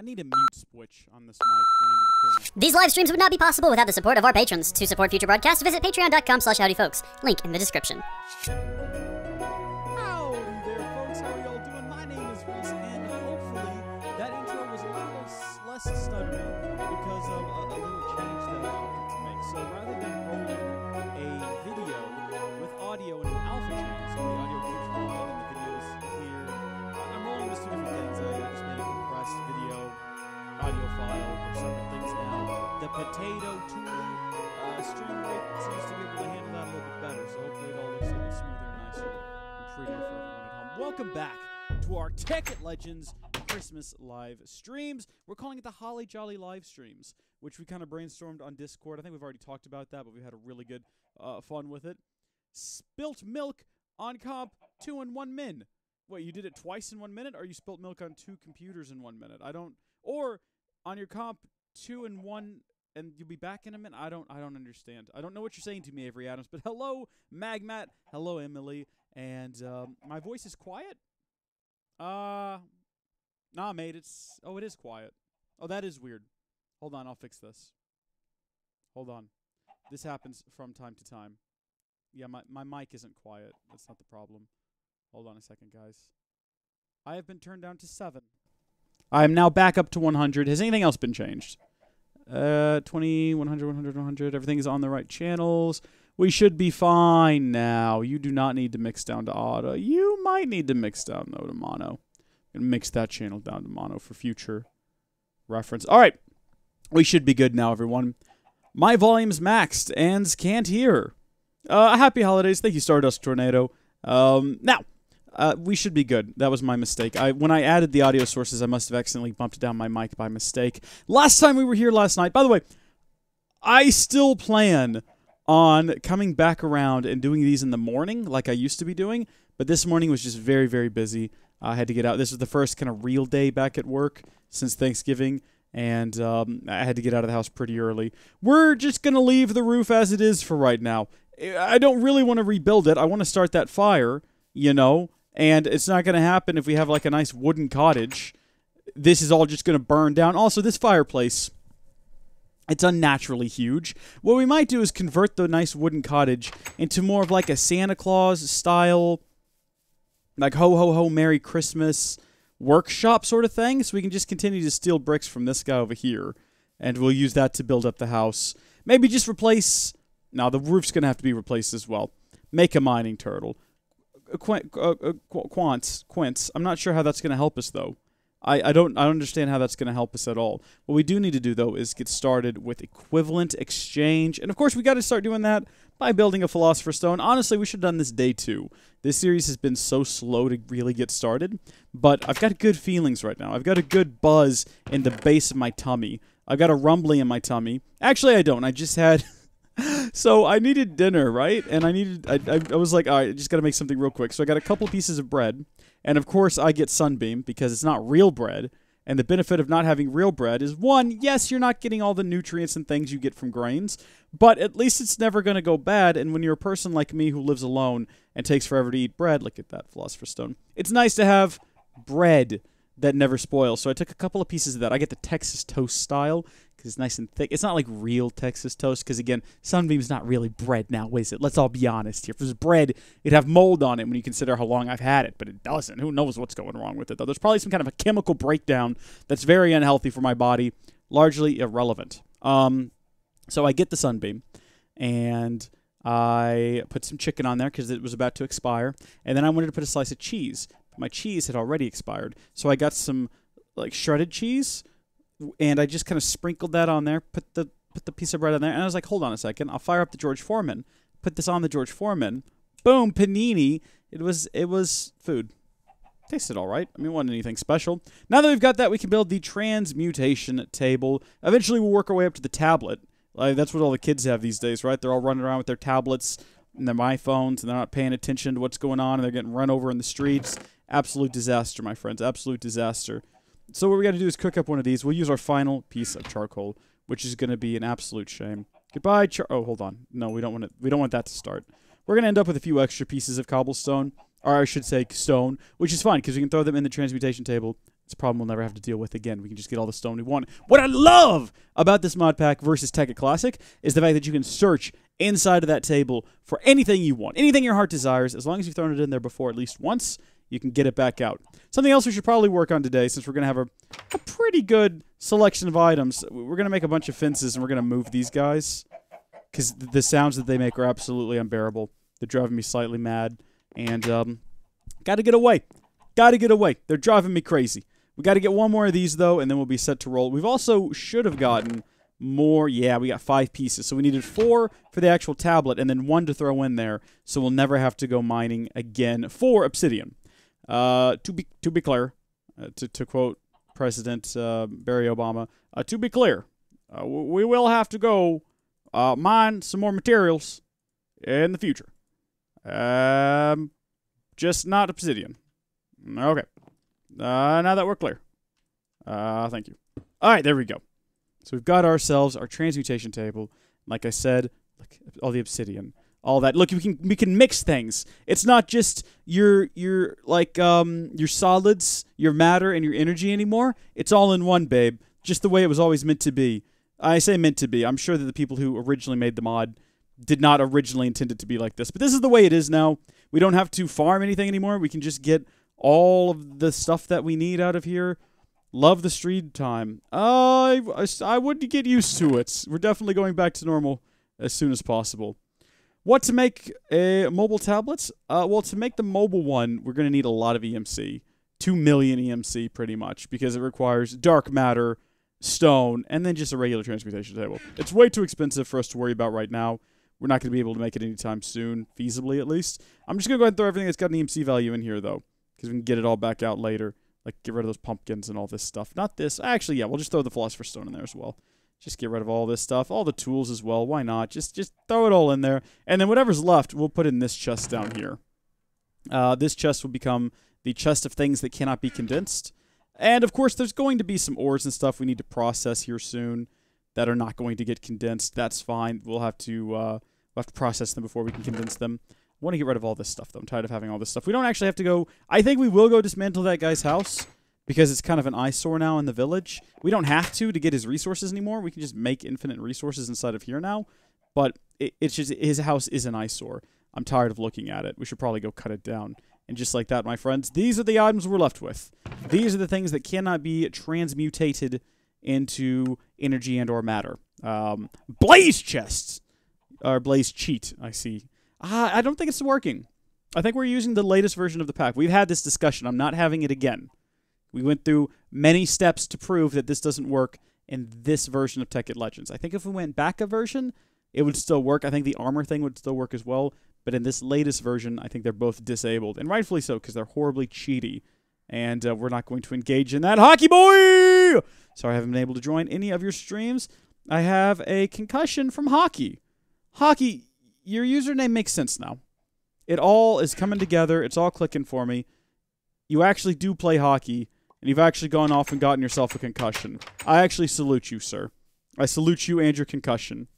need a mute switch on this mic when I need to clear my... These live streams would not be possible without the support of our patrons. To support future broadcasts, visit patreon.com/howdyfolks. Link in the description. Howdy there, folks. How are y'all doing? My name is Rees, and hopefully that intro was a little less stuttering because of a little change that I opted to make. So rather than rolling a video with audio in an alpha channel, so the audio keeps rolling and the video is clear, I'm rolling with two different things. I just made a compressed video audio file or separate things now. The potato tooling stream rate seems to be able to handle that a little bit better, so hopefully it all looks a little smoother and nicer and prettier for everyone at home. Welcome back to our Tekkit Legends Christmas live streams. We're calling it the Holly Jolly live streams, which we kind of brainstormed on Discord. I think we've already talked about that, but we had a really good fun with it. Spilt milk on comp 2 in 1 min. Wait, you did it twice in 1 minute, or you spilt milk on 2 computers in 1 minute? I don't. Or on your comp 2 in 1, and you'll be back in a minute. I don't understand. I don't know what you're saying to me, Avery Adams. But hello, Magmat. Hello, Emily. And my voice is quiet. Nah, mate. It is quiet. Oh, that is weird. Hold on, I'll fix this. Hold on. This happens from time to time. Yeah, my mic isn't quiet. That's not the problem. Hold on a second, guys. I have been turned down to 7. I am now back up to 100. Has anything else been changed? 20, 100, 100, 100. Everything is on the right channels. We should be fine now. You do not need to mix down to auto. You might need to mix down, though, to mono. And mix that channel down to mono for future reference. All right. We should be good now, everyone. My volume's maxed and can't hear. Happy holidays. Thank you, Stardust Tornado. Now, we should be good. That was my mistake. When I added the audio sources, I must have accidentally bumped down my mic by mistake. Last time we were here last night, by the way, I still plan on coming back around and doing these in the morning like I used to be doing, but this morning was just very, very busy. I had to get out. This was the first kind of real day back at work since Thanksgiving, and I had to get out of the house pretty early. We're just going to leave the roof as it is for right now. I don't really want to rebuild it. I want to start that fire, you know, and it's not going to happen if we have like a nice wooden cottage. This is all just going to burn down. Also, this fireplace, it's unnaturally huge. What we might do is convert the nice wooden cottage into more of like a Santa Claus style, like ho ho ho Merry Christmas workshop sort of thing. So we can just continue to steal bricks from this guy over here, and we'll use that to build up the house. Maybe just replace... Now, the roof's going to have to be replaced as well. Make a mining turtle. Quince. I'm not sure how that's going to help us, though. I don't understand how that's going to help us at all. What we do need to do, though, is get started with equivalent exchange. And, of course, we got to start doing that by building a Philosopher's Stone. Honestly, we should have done this day 2. This series has been so slow to really get started. But I've got good feelings right now. I've got a good buzz in the base of my tummy. I've got a rumbling in my tummy. Actually, I don't. I just had... So I needed dinner, right? And I was like, all right, I just got to make something real quick. So I got a couple pieces of bread. And, of course, I get Sunbeam because it's not real bread. And the benefit of not having real bread is, one, yes, you're not getting all the nutrients and things you get from grains. But at least it's never going to go bad. And when you're a person like me who lives alone and takes forever to eat bread, look at that Philosopher's Stone. It's nice to have bread that never spoils. So I took a couple of pieces of that. I get the Texas toast style because it's nice and thick. It's not like real Texas toast because, again, Sunbeam's not really bread now, is it? Let's all be honest here. If it was bread, it'd have mold on it when you consider how long I've had it, but it doesn't. Who knows what's going wrong with it, though? There's probably some kind of a chemical breakdown that's very unhealthy for my body, largely irrelevant. So I get the Sunbeam, and I put some chicken on there because it was about to expire, and then I wanted to put a slice of cheese. My cheese had already expired, so I got some like shredded cheese, and I just kind of sprinkled that on there, put the piece of bread on there, and I was like, hold on a second, I'll fire up the George Foreman, put this on the George Foreman, boom, panini. It was food. Tasted all right. I mean, it wasn't anything special. Now that we've got that, we can build the Transmutation Table. Eventually, we'll work our way up to the tablet. Like, that's what all the kids have these days, right? They're all running around with their tablets and their iPhones, and they're not paying attention to what's going on, and they're getting run over in the streets. Absolute disaster, my friends. Absolute disaster. So what we got to do is cook up one of these. We'll use our final piece of charcoal, which is going to be an absolute shame. Goodbye, oh, hold on. No, we don't want it. We don't want that to start. We're going to end up with a few extra pieces of cobblestone. or I should say stone, which is fine because we can throw them in the transmutation table. It's a problem we'll never have to deal with again. We can just get all the stone we want. What I love about this mod pack versus Tekkit Classic is the fact that you can search inside of that table for anything you want, anything your heart desires. As long as you've thrown it in there before at least once, you can get it back out. Something else we should probably work on today, since we're going to have a pretty good selection of items. We're going to make a bunch of fences, and we're going to move these guys, because the sounds that they make are absolutely unbearable. They're driving me slightly mad, and got to get away. Got to get away. They're driving me crazy. We got to get one more of these, though, and then we'll be set to roll. We've also should have gotten more. Yeah, we got 5 pieces. So we needed 4 for the actual tablet, and then 1 to throw in there, so we'll never have to go mining again for obsidian. To be clear, to quote President Barry Obama, to be clear, we will have to go mine some more materials in the future. Just not obsidian. Okay. Now that we're clear. Thank you. All right, there we go. So we've got ourselves our transmutation table. Like I said, look, all the obsidian, all that. Look, we can mix things. It's not just your solids, your matter, and your energy anymore. It's all in one, babe. Just the way it was always meant to be. I say meant to be. I'm sure that the people who originally made the mod did not originally intend it to be like this. But this is the way it is now. We don't have to farm anything anymore. We can just get all of the stuff that we need out of here. Love the stream time. I would get used to it. We're definitely going back to normal as soon as possible. What to make mobile tablets? Well, to make the mobile one, we're going to need a lot of EMC. 2 million EMC, pretty much, because it requires dark matter, stone, and then just a regular transmutation table. It's way too expensive for us to worry about right now. We're not going to be able to make it anytime soon, feasibly at least. I'm just going to go ahead and throw everything that's got an EMC value in here, though, because we can get it all back out later. Like, get rid of those pumpkins and all this stuff. Not this. Actually, yeah, we'll just throw the Philosopher's Stone in there as well. Just get rid of all this stuff. All the tools as well. Why not? Just throw it all in there. And then whatever's left, we'll put in this chest down here. This chest will become the chest of things that cannot be condensed. And, of course, there's going to be some ores and stuff we need to process here soon that are not going to get condensed. That's fine. We'll have to process them before we can condense them. I want to get rid of all this stuff, though. I'm tired of having all this stuff. We don't actually have to go... I think we will go dismantle that guy's house, because it's kind of an eyesore now in the village. We don't have to get his resources anymore. We can just make infinite resources inside of here now. But it's just... his house is an eyesore. I'm tired of looking at it. We should probably go cut it down. And just like that, my friends, these are the items we're left with. These are the things that cannot be transmutated into energy and or matter. Blaze chests! Or blaze cheat, I see. I don't think it's working. I think we're using the latest version of the pack. We've had this discussion. I'm not having it again. We went through many steps to prove that this doesn't work in this version of Tekkit Legends. I think if we went back a version, it would still work. I think the armor thing would still work as well. But in this latest version, I think they're both disabled. And rightfully so, because they're horribly cheaty. And we're not going to engage in that. Hockey boy! Sorry, I haven't been able to join any of your streams. I have a concussion from Hockey. Hockey, your username makes sense now. It all is coming together. It's all clicking for me. You actually do play hockey, and you've actually gone off and gotten yourself a concussion. I actually salute you, sir. I salute you and your concussion.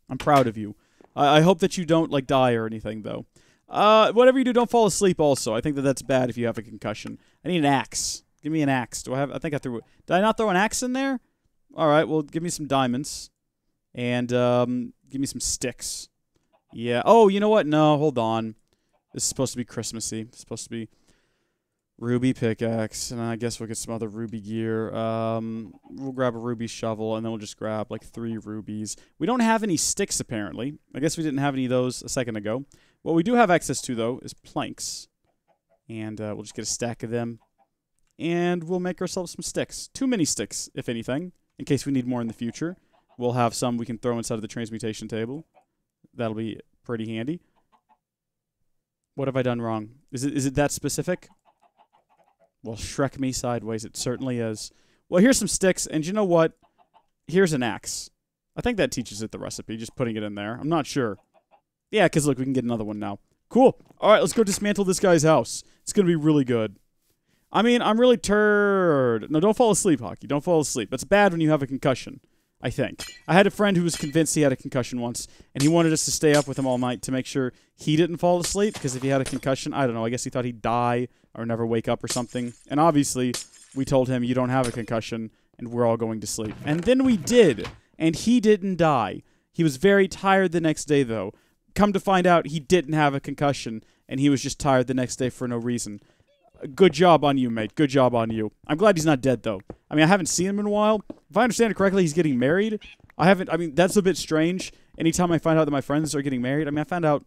I'm proud of you. I hope that you don't, like, die or anything, though. Whatever you do, don't fall asleep also. I think that that's bad if you have a concussion. I need an axe. Give me an axe. Do I have... I think I threw... Did I not throw an axe in there? All right, well, give me some diamonds. And, give me some sticks. Yeah. Oh, you know what? No, hold on. This is supposed to be Christmassy. It's supposed to be ruby pickaxe, and I guess we'll get some other ruby gear. We'll grab a ruby shovel, and then we'll just grab, like, 3 rubies. We don't have any sticks, apparently. I guess we didn't have any of those a second ago. What we do have access to, though, is planks. And we'll just get a stack of them. And we'll make ourselves some sticks. Too many sticks, if anything, in case we need more in the future. We'll have some we can throw inside of the transmutation table. That'll be pretty handy. What have I done wrong? Is it that specific? Well, Shrek me sideways. It certainly is. Well, here's some sticks, and you know what? Here's an axe. I think that teaches it the recipe, just putting it in there. I'm not sure. Yeah, because look, we can get another one now. Cool. All right, let's go dismantle this guy's house. It's going to be really good. I mean, I'm really turd. No, don't fall asleep, Hockey. Don't fall asleep. That's bad when you have a concussion. I think. I had a friend who was convinced he had a concussion once, and he wanted us to stay up with him all night to make sure he didn't fall asleep, because if he had a concussion, I don't know, I guess he thought he'd die or never wake up or something. And obviously, we told him, you don't have a concussion, and we're all going to sleep. And then we did, and he didn't die. He was very tired the next day, though. Come to find out, he didn't have a concussion, and he was just tired the next day for no reason. Good job on you, mate. Good job on you. I'm glad he's not dead, though. I mean, I haven't seen him in a while. If I understand it correctly, he's getting married. I mean, that's a bit strange. Anytime I find out that my friends are getting married, I mean, I found out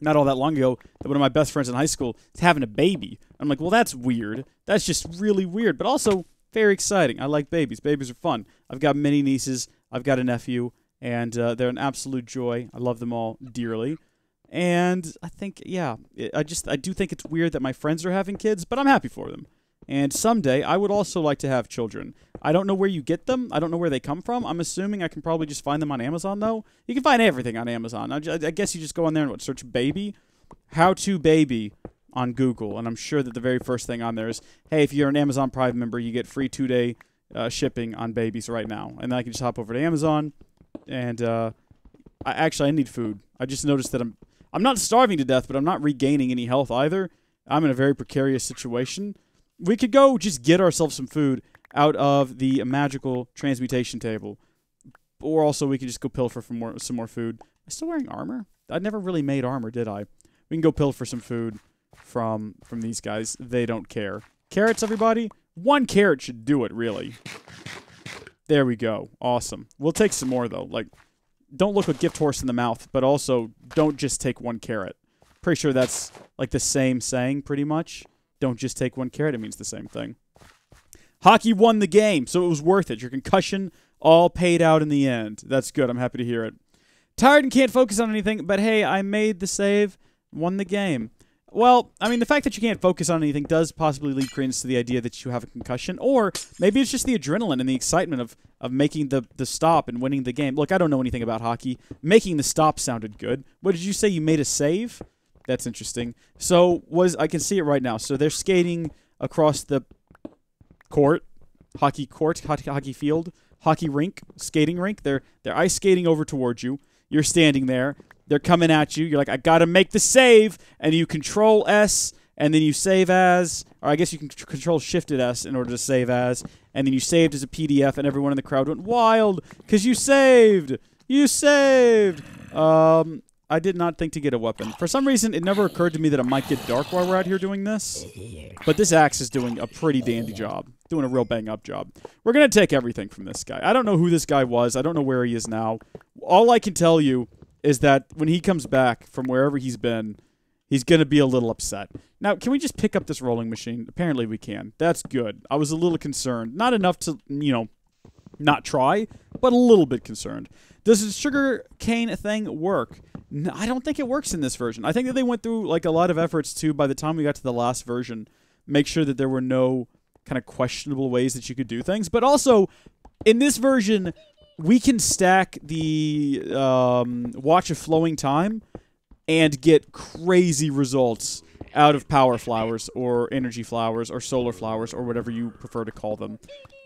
not all that long ago that one of my best friends in high school is having a baby. I'm like, well, that's weird. That's just really weird, but also very exciting. I like babies. Babies are fun. I've got many nieces. I've got a nephew, and they're an absolute joy. I love them all dearly. And I think, yeah, I do think it's weird that my friends are having kids, but I'm happy for them. And someday, I would also like to have children. I don't know where you get them. I don't know where they come from. I'm assuming I can probably just find them on Amazon, though. You can find everything on Amazon. I guess you just go on there and search baby, how to baby on Google. And I'm sure that the very first thing on there is, hey, if you're an Amazon Prime member, you get free 2-day shipping on babies right now. And then I can just hop over to Amazon. And I need food. I just noticed that I'm not starving to death, but I'm not regaining any health either. I'm in a very precarious situation. We could go just get ourselves some food out of the magical transmutation table. Or also we could just go pilfer for some more food. Am I still wearing armor? I never really made armor, did I? We can go pilfer some food from these guys. They don't care. Carrots, everybody? 1 carrot should do it, really. There we go. Awesome. We'll take some more, though. Like, don't look a gift horse in the mouth, but also don't just take 1 carrot. Pretty sure that's like the same saying, pretty much. Don't just take 1 carrot. It means the same thing. Hockey won the game, so it was worth it. Your concussion all paid out in the end. That's good. I'm happy to hear it. Tired and can't focus on anything, but hey, I made the save, won the game. Well, I mean, the fact that you can't focus on anything does possibly lead credence to the idea that you have a concussion, or maybe it's just the adrenaline and the excitement of making the stop and winning the game. Look, I don't know anything about hockey. Making the stop sounded good. What did you say? You made a save? That's interesting. So, I can see it right now. So, they're skating across the court, hockey field, hockey rink, skating rink. They're ice skating over towards you. You're standing there. They're coming at you. You're like, I gotta make the save, and you Control S, and then you save as, or I guess you can Control Shifted S in order to save as, and then you saved as a PDF, and everyone in the crowd went wild because you saved. You saved. I did not think to get a weapon. For some reason, it never occurred to me that it might get dark while we're out here doing this. But this axe is doing a pretty dandy job. Doing a real bang-up job. We're going to take everything from this guy. I don't know who this guy was. I don't know where he is now. All I can tell you is that when he comes back from wherever he's been, he's going to be a little upset. Now, can we just pick up this rolling machine? Apparently we can. That's good. I was a little concerned. Not enough to, not try, but a little bit concerned. Does the sugar cane thing work? No, I don't think it works in this version. I think that they went through like a lot of efforts to, by the time we got to the last version, make sure that there were no kind of questionable ways that you could do things. But also, in this version, we can stack the Watch of Flowing Time and get crazy results out of power flowers or energy flowers or solar flowers or whatever you prefer to call them.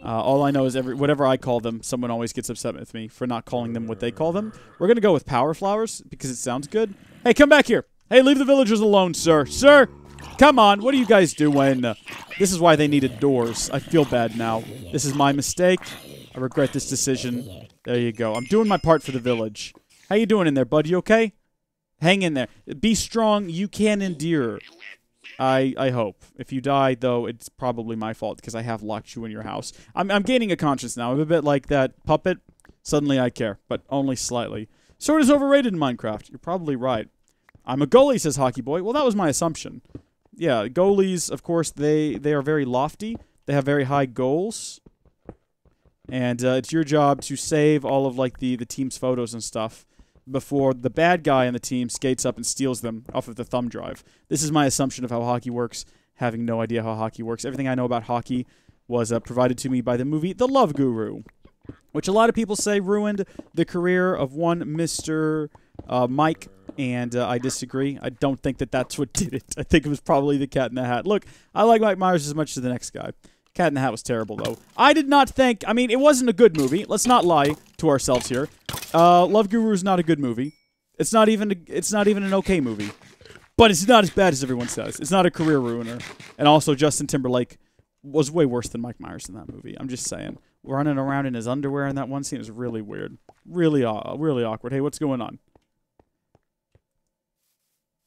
All I know is whatever I call them, someone always gets upset with me for not calling them what they call them. We're going to go with power flowers because it sounds good. Hey, come back here. Hey, leave the villagers alone, sir. Sir, come on. What are you guys doing? This is why they needed doors. I feel bad now. This is my mistake. I regret this decision. There you go. I'm doing my part for the village. How you doing in there, bud? You okay? Hang in there. Be strong. You can endure. I hope. If you die, though, it's probably my fault because I have locked you in your house. I'm gaining a conscience now. I'm a bit like that puppet. Suddenly I care, but only slightly. Sword is overrated in Minecraft. You're probably right. I'm a goalie, says Hockey Boy. Well, that was my assumption. Yeah, goalies, of course, they are very lofty. They have very high goals. And it's your job to save all of like the team's photos and stuff before the bad guy on the team skates up and steals them off of the thumb drive. This is my assumption of how hockey works, having no idea how hockey works. Everything I know about hockey was provided to me by the movie The Love Guru, which a lot of people say ruined the career of one Mr. Mike, and I disagree. I don't think that that's what did it. I think it was probably the Cat in the Hat. Look, I like Mike Myers as much as the next guy. Cat in the Hat was terrible, though. I did not think... I mean, it wasn't a good movie. Let's not lie to ourselves here. Love Guru is not a good movie. It's not even an okay movie. But it's not as bad as everyone says. It's not a career ruiner. And also, Justin Timberlake was way worse than Mike Myers in that movie. I'm just saying. Running around in his underwear in that one scene is really weird. Really awkward. Hey, what's going on?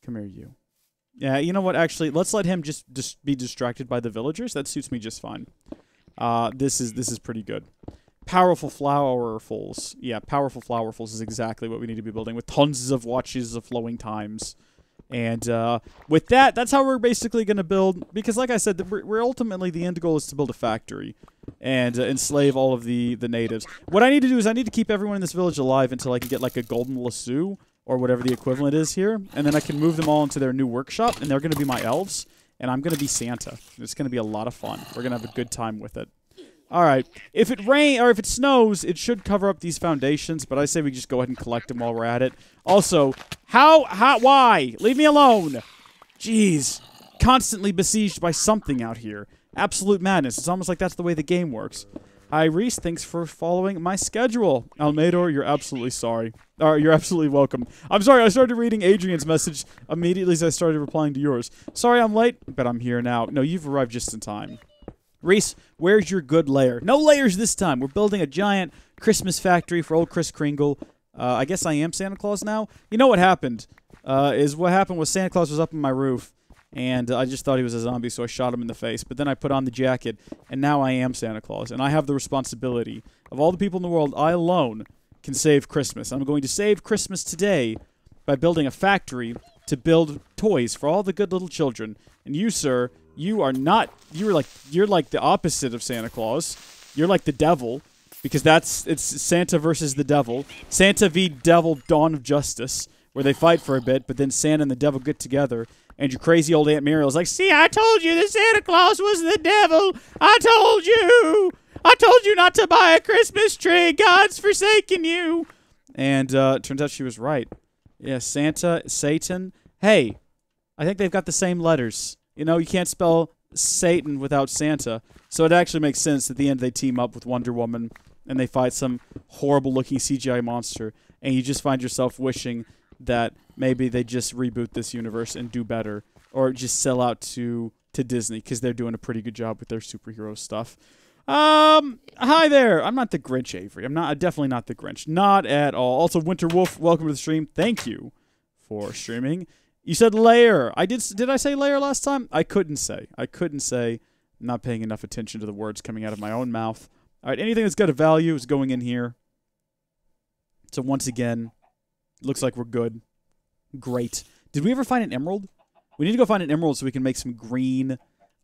Come here, you. Yeah, you know what? Actually, let's let him just be distracted by the villagers. That suits me just fine. This is pretty good. Powerful flowerfuls. Yeah, powerful flowerfuls is exactly what we need to be building with tons of watches of flowing times. And with that, that's how we're basically going to build. Because like I said, we're ultimately, the end goal is to build a factory and enslave all of the natives. What I need to do is I need to keep everyone in this village alive until I can get like a golden lasso or whatever the equivalent is here. And then I can move them all into their new workshop, and they're going to be my elves. And I'm going to be Santa. It's going to be a lot of fun. We're going to have a good time with it. All right. If it rains or if it snows, it should cover up these foundations, but I say we just go ahead and collect them while we're at it. Also, why? Leave me alone. Jeez. Constantly besieged by something out here. Absolute madness. It's almost like that's the way the game works. Hi, Rees. Thanks for following my schedule. Almador, you're absolutely sorry. You're absolutely welcome. I'm sorry, I started reading Adrian's message immediately as I started replying to yours. Sorry I'm late, but I'm here now. No, you've arrived just in time. Rees, where's your good lair? No layers this time. We're building a giant Christmas factory for old Kris Kringle. I guess I am Santa Claus now? You know what happened? What happened was Santa Claus was up on my roof, and I just thought he was a zombie, so I shot him in the face. But then I put on the jacket, and now I am Santa Claus, and I have the responsibility. Of all the people in the world, I alone can save Christmas. I'm going to save Christmas today by building a factory to build toys for all the good little children. And you, sir, you are not, you're like the opposite of Santa Claus. You're like the devil, because it's Santa versus the devil. Santa v. Devil Dawn of Justice, where they fight for a bit, but then Santa and the devil get together, and your crazy old Aunt Muriel's like, see, I told you that Santa Claus was the devil. I told you not to buy a Christmas tree. God's forsaken you. And turns out she was right. Yeah, Santa, Satan. Hey, I think they've got the same letters. You know, you can't spell Satan without Santa. So it actually makes sense at the end they team up with Wonder Woman and they fight some horrible-looking CGI monster. And you just find yourself wishing that maybe they just reboot this universe and do better. Or just sell out to Disney, because they're doing a pretty good job with their superhero stuff. Hi there. I'm not the Grinch, Avery. I'm definitely not the Grinch. Not at all. Also, Winter Wolf, welcome to the stream. Thank you for streaming. You said layer. Did I say layer last time? I couldn't say. I'm not paying enough attention to the words coming out of my own mouth. All right, anything that's got a value is going in here. So once again, looks like we're good. Great. Did we ever find an emerald? We need to go find an emerald so we can make some green.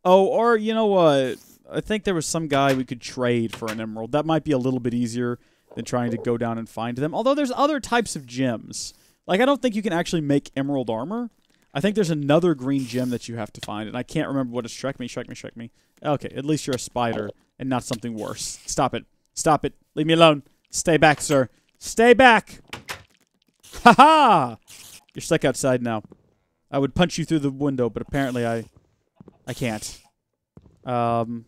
Oh, or you know what? I think there was some guy we could trade for an emerald. That might be a little bit easier than trying to go down and find them. Although there's other types of gems. Like, I don't think you can actually make emerald armor. I think there's another green gem that you have to find, and I can't remember what it's. Shrek me. Okay, at least you're a spider and not something worse. Stop it. Stop it. Leave me alone. Stay back, sir. Stay back. Ha-ha! You're stuck outside now. I would punch you through the window, but apparently I can't. Sorry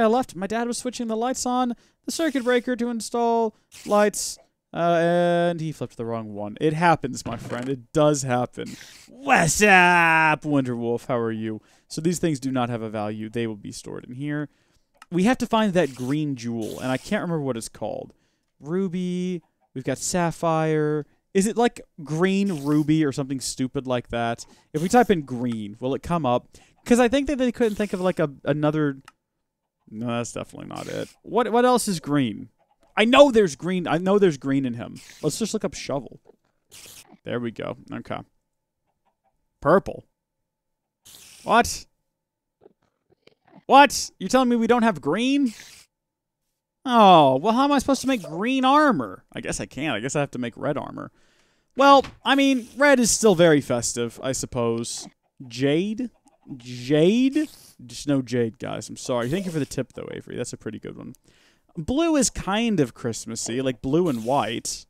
I left. My dad was switching the lights on the circuit breaker to install lights, and he flipped the wrong one. It happens, my friend. It does happen. What's up, Winterwolf? How are you? So these things do not have a value. They will be stored in here. We have to find that green jewel, and I can't remember what it's called. Ruby. We've got sapphire. Is it like green ruby or something stupid like that? If we type in green, will it come up? Because I think that they couldn't think of like another... No, that's definitely not it. What else is green? I know there's green. I know there's green in him. Let's just look up shovel. There we go. Okay. Purple. What? What? You're telling me we don't have green? Oh, well, how am I supposed to make green armor? I guess I can't. I guess I have to make red armor. Well, I mean, red is still very festive, I suppose. Jade? Jade? Just no jade, guys. I'm sorry. Thank you for the tip, though, Avery. That's a pretty good one. Blue is kind of Christmassy, like blue and white.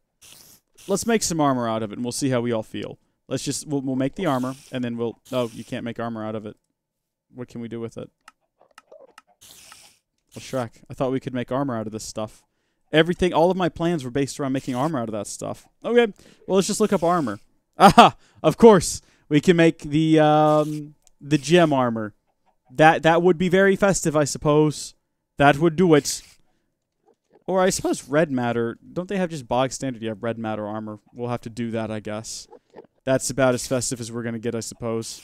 Let's make some armor out of it, and we'll see how we all feel. Let's just, we'll make the armor, and then we'll... Oh, you can't make armor out of it. What can we do with it? Well, Shrek, I thought we could make armor out of this stuff. Everything, all of my plans were based around making armor out of that stuff. Okay, well, let's just look up armor. Aha! Of course, we can make the gem armor. That would be very festive, I suppose. That would do it. Or I suppose red matter. Don't they have just bog standard? Yeah, red matter armor. We'll have to do that, I guess. That's about as festive as we're going to get, I suppose.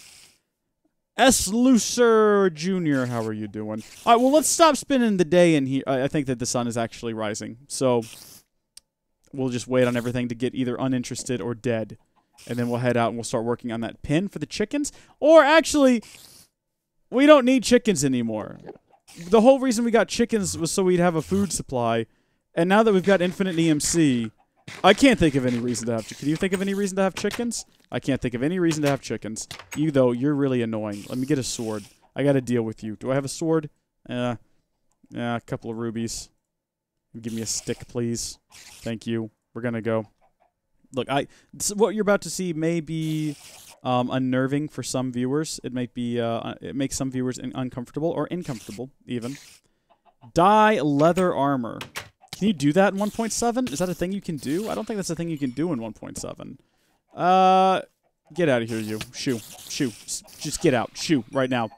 S. Lucer Jr., how are you doing? All right, well, let's stop spending the day in here. I think that the sun is actually rising. So we'll just wait on everything to get either uninterested or dead. And then we'll head out and we'll start working on that pin for the chickens. Or actually, we don't need chickens anymore. The whole reason we got chickens was so we'd have a food supply. And now that we've got infinite EMC, I can't think of any reason to have chickens. Can you think of any reason to have chickens? I can't think of any reason to have chickens. You, though, you're really annoying. Let me get a sword. I gotta deal with you. Do I have a sword? Yeah, a couple of rubies. Give me a stick, please. Thank you. We're gonna go. Look, what you're about to see may be unnerving for some viewers. It might be, it makes some viewers uncomfortable or incomfortable, even. Dye leather armor. Can you do that in 1.7? Is that a thing you can do? I don't think that's a thing you can do in 1.7. Get out of here, you. Shoo. Shoo. Just get out. Shoo. Right now.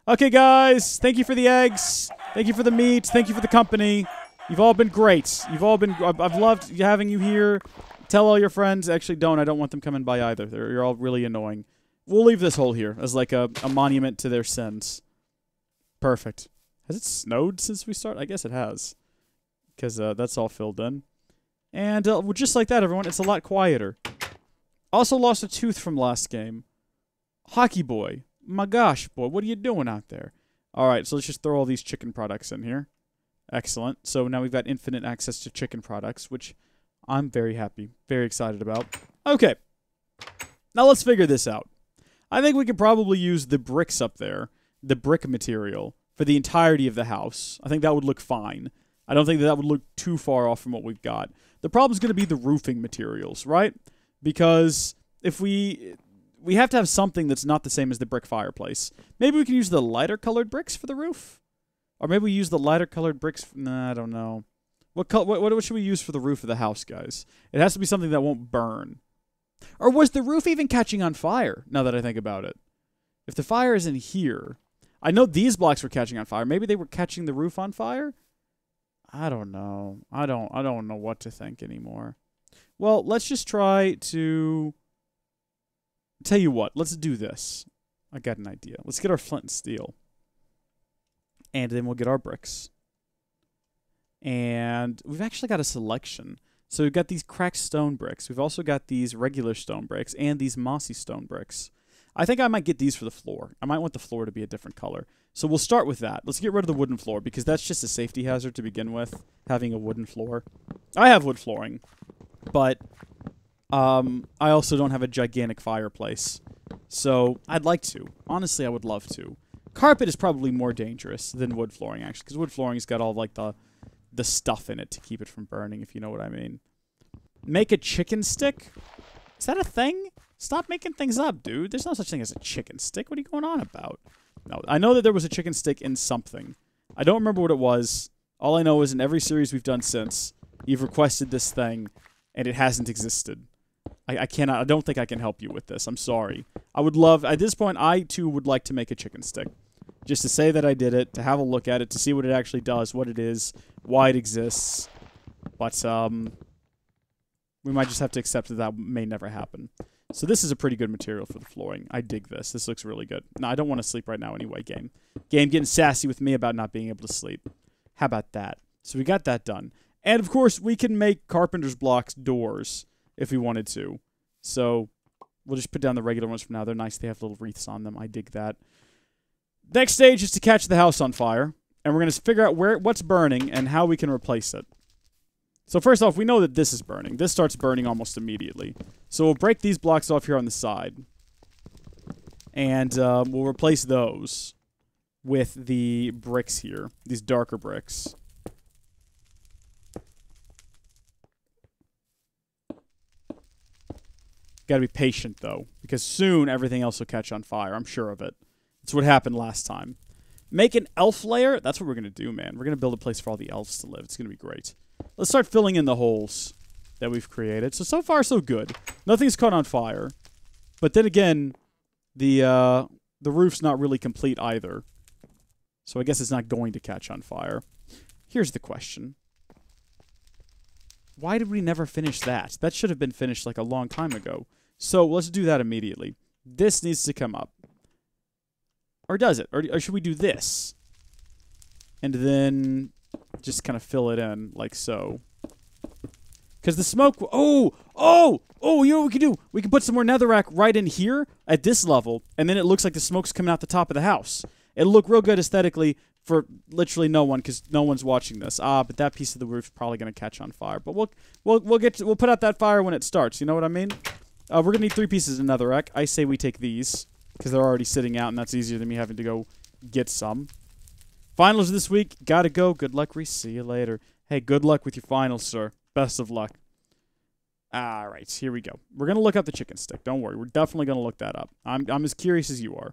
Okay, guys. Thank you for the eggs. Thank you for the meat. Thank you for the company. You've all been great. You've all been... I've loved having you here. Tell all your friends. Actually, don't. I don't want them coming by either. You're all really annoying. We'll leave this hole here as like a monument to their sins. Perfect. Has it snowed since we started? I guess it has. Because that's all filled in. And just like that, everyone, it's a lot quieter. Also lost a tooth from last game. Hockey boy. My gosh, boy, what are you doing out there? Alright, so let's just throw all these chicken products in here. Excellent. So now we've got infinite access to chicken products, which I'm very happy, very excited about. Okay. Now let's figure this out. I think we could probably use the bricks up there, the brick material, for the entirety of the house. I think that would look fine. I don't think that would look too far off from what we've got. The problem's going to be the roofing materials, right? Because if we have to have something that's not the same as the brick fireplace. Maybe we can use the lighter colored bricks for the roof? Or maybe we use the lighter colored bricks... Nah, I don't know. What should we use for the roof of the house, guys? It has to be something that won't burn. Or was the roof even catching on fire, now that I think about it? If the fire is in here... I know these blocks were catching on fire. Maybe they were catching the roof on fire? I don't know. I don't know what to think anymore. Well, let's just try to... Tell you what, let's do this. I got an idea. Let's get our flint and steel. And then we'll get our bricks. And we've actually got a selection. So we've got these cracked stone bricks. We've also got these regular stone bricks and these mossy stone bricks. I think I might get these for the floor. I might want the floor to be a different color. So we'll start with that. Let's get rid of the wooden floor because that's just a safety hazard to begin with, having a wooden floor. I have wood flooring, but I also don't have a gigantic fireplace. So I'd like to. Honestly, I would love to. Carpet is probably more dangerous than wood flooring, actually, because wood flooring's got all like the stuff in it to keep it from burning, if you know what I mean. Make a chicken stick? Is that a thing? Stop making things up, dude. There's no such thing as a chicken stick. What are you going on about? No, I know that there was a chicken stick in something. I don't remember what it was. All I know is in every series we've done since, you've requested this thing, and it hasn't existed. I cannot. I don't think I can help you with this. I'm sorry. I would love... At this point, I, too, would like to make a chicken stick. Just to say that I did it, to have a look at it, to see what it actually does, what it is, why it exists. But, we might just have to accept that that may never happen. So this is a pretty good material for the flooring. I dig this. This looks really good. No, I don't want to sleep right now anyway, game. Game getting sassy with me about not being able to sleep. How about that? So we got that done. And, of course, we can make carpenter's blocks doors if we wanted to. So we'll just put down the regular ones for now. They're nice. They have little wreaths on them. I dig that. Next stage is to catch the house on fire. And we're going to figure out what's burning and how we can replace it. So first off, we know that this is burning. This starts burning almost immediately. So we'll break these blocks off here on the side. And we'll replace those with the bricks here. These darker bricks. Gotta be patient, though. Because soon everything else will catch on fire. I'm sure of it. That's what happened last time. Make an elf lair. That's what we're going to do, man. We're going to build a place for all the elves to live. It's going to be great. Let's start filling in the holes that we've created. So far, so good. Nothing's caught on fire. But then again, the roof's not really complete either. So I guess it's not going to catch on fire. Here's the question. Why did we never finish that? That should have been finished like a long time ago. So let's do that immediately. This needs to come up. Or does it? Or should we do this? And then just kind of fill it in like so. Because the smoke... you know what we can do? We can put some more netherrack right in here at this level, and then it looks like the smoke's coming out the top of the house. It'll look real good aesthetically for literally no one, because no one's watching this. But that piece of the roof's probably going to catch on fire. But we'll put out that fire when it starts. You know what I mean? We're going to need 3 pieces of netherrack. I say we take these, because they're already sitting out, and that's easier than me having to go get some. Finals this week. Gotta go. Good luck, Rees. See you later. Hey, good luck with your finals, sir. Best of luck. All right, here we go. We're going to look up the chicken stick. Don't worry. We're definitely going to look that up. I'm as curious as you are.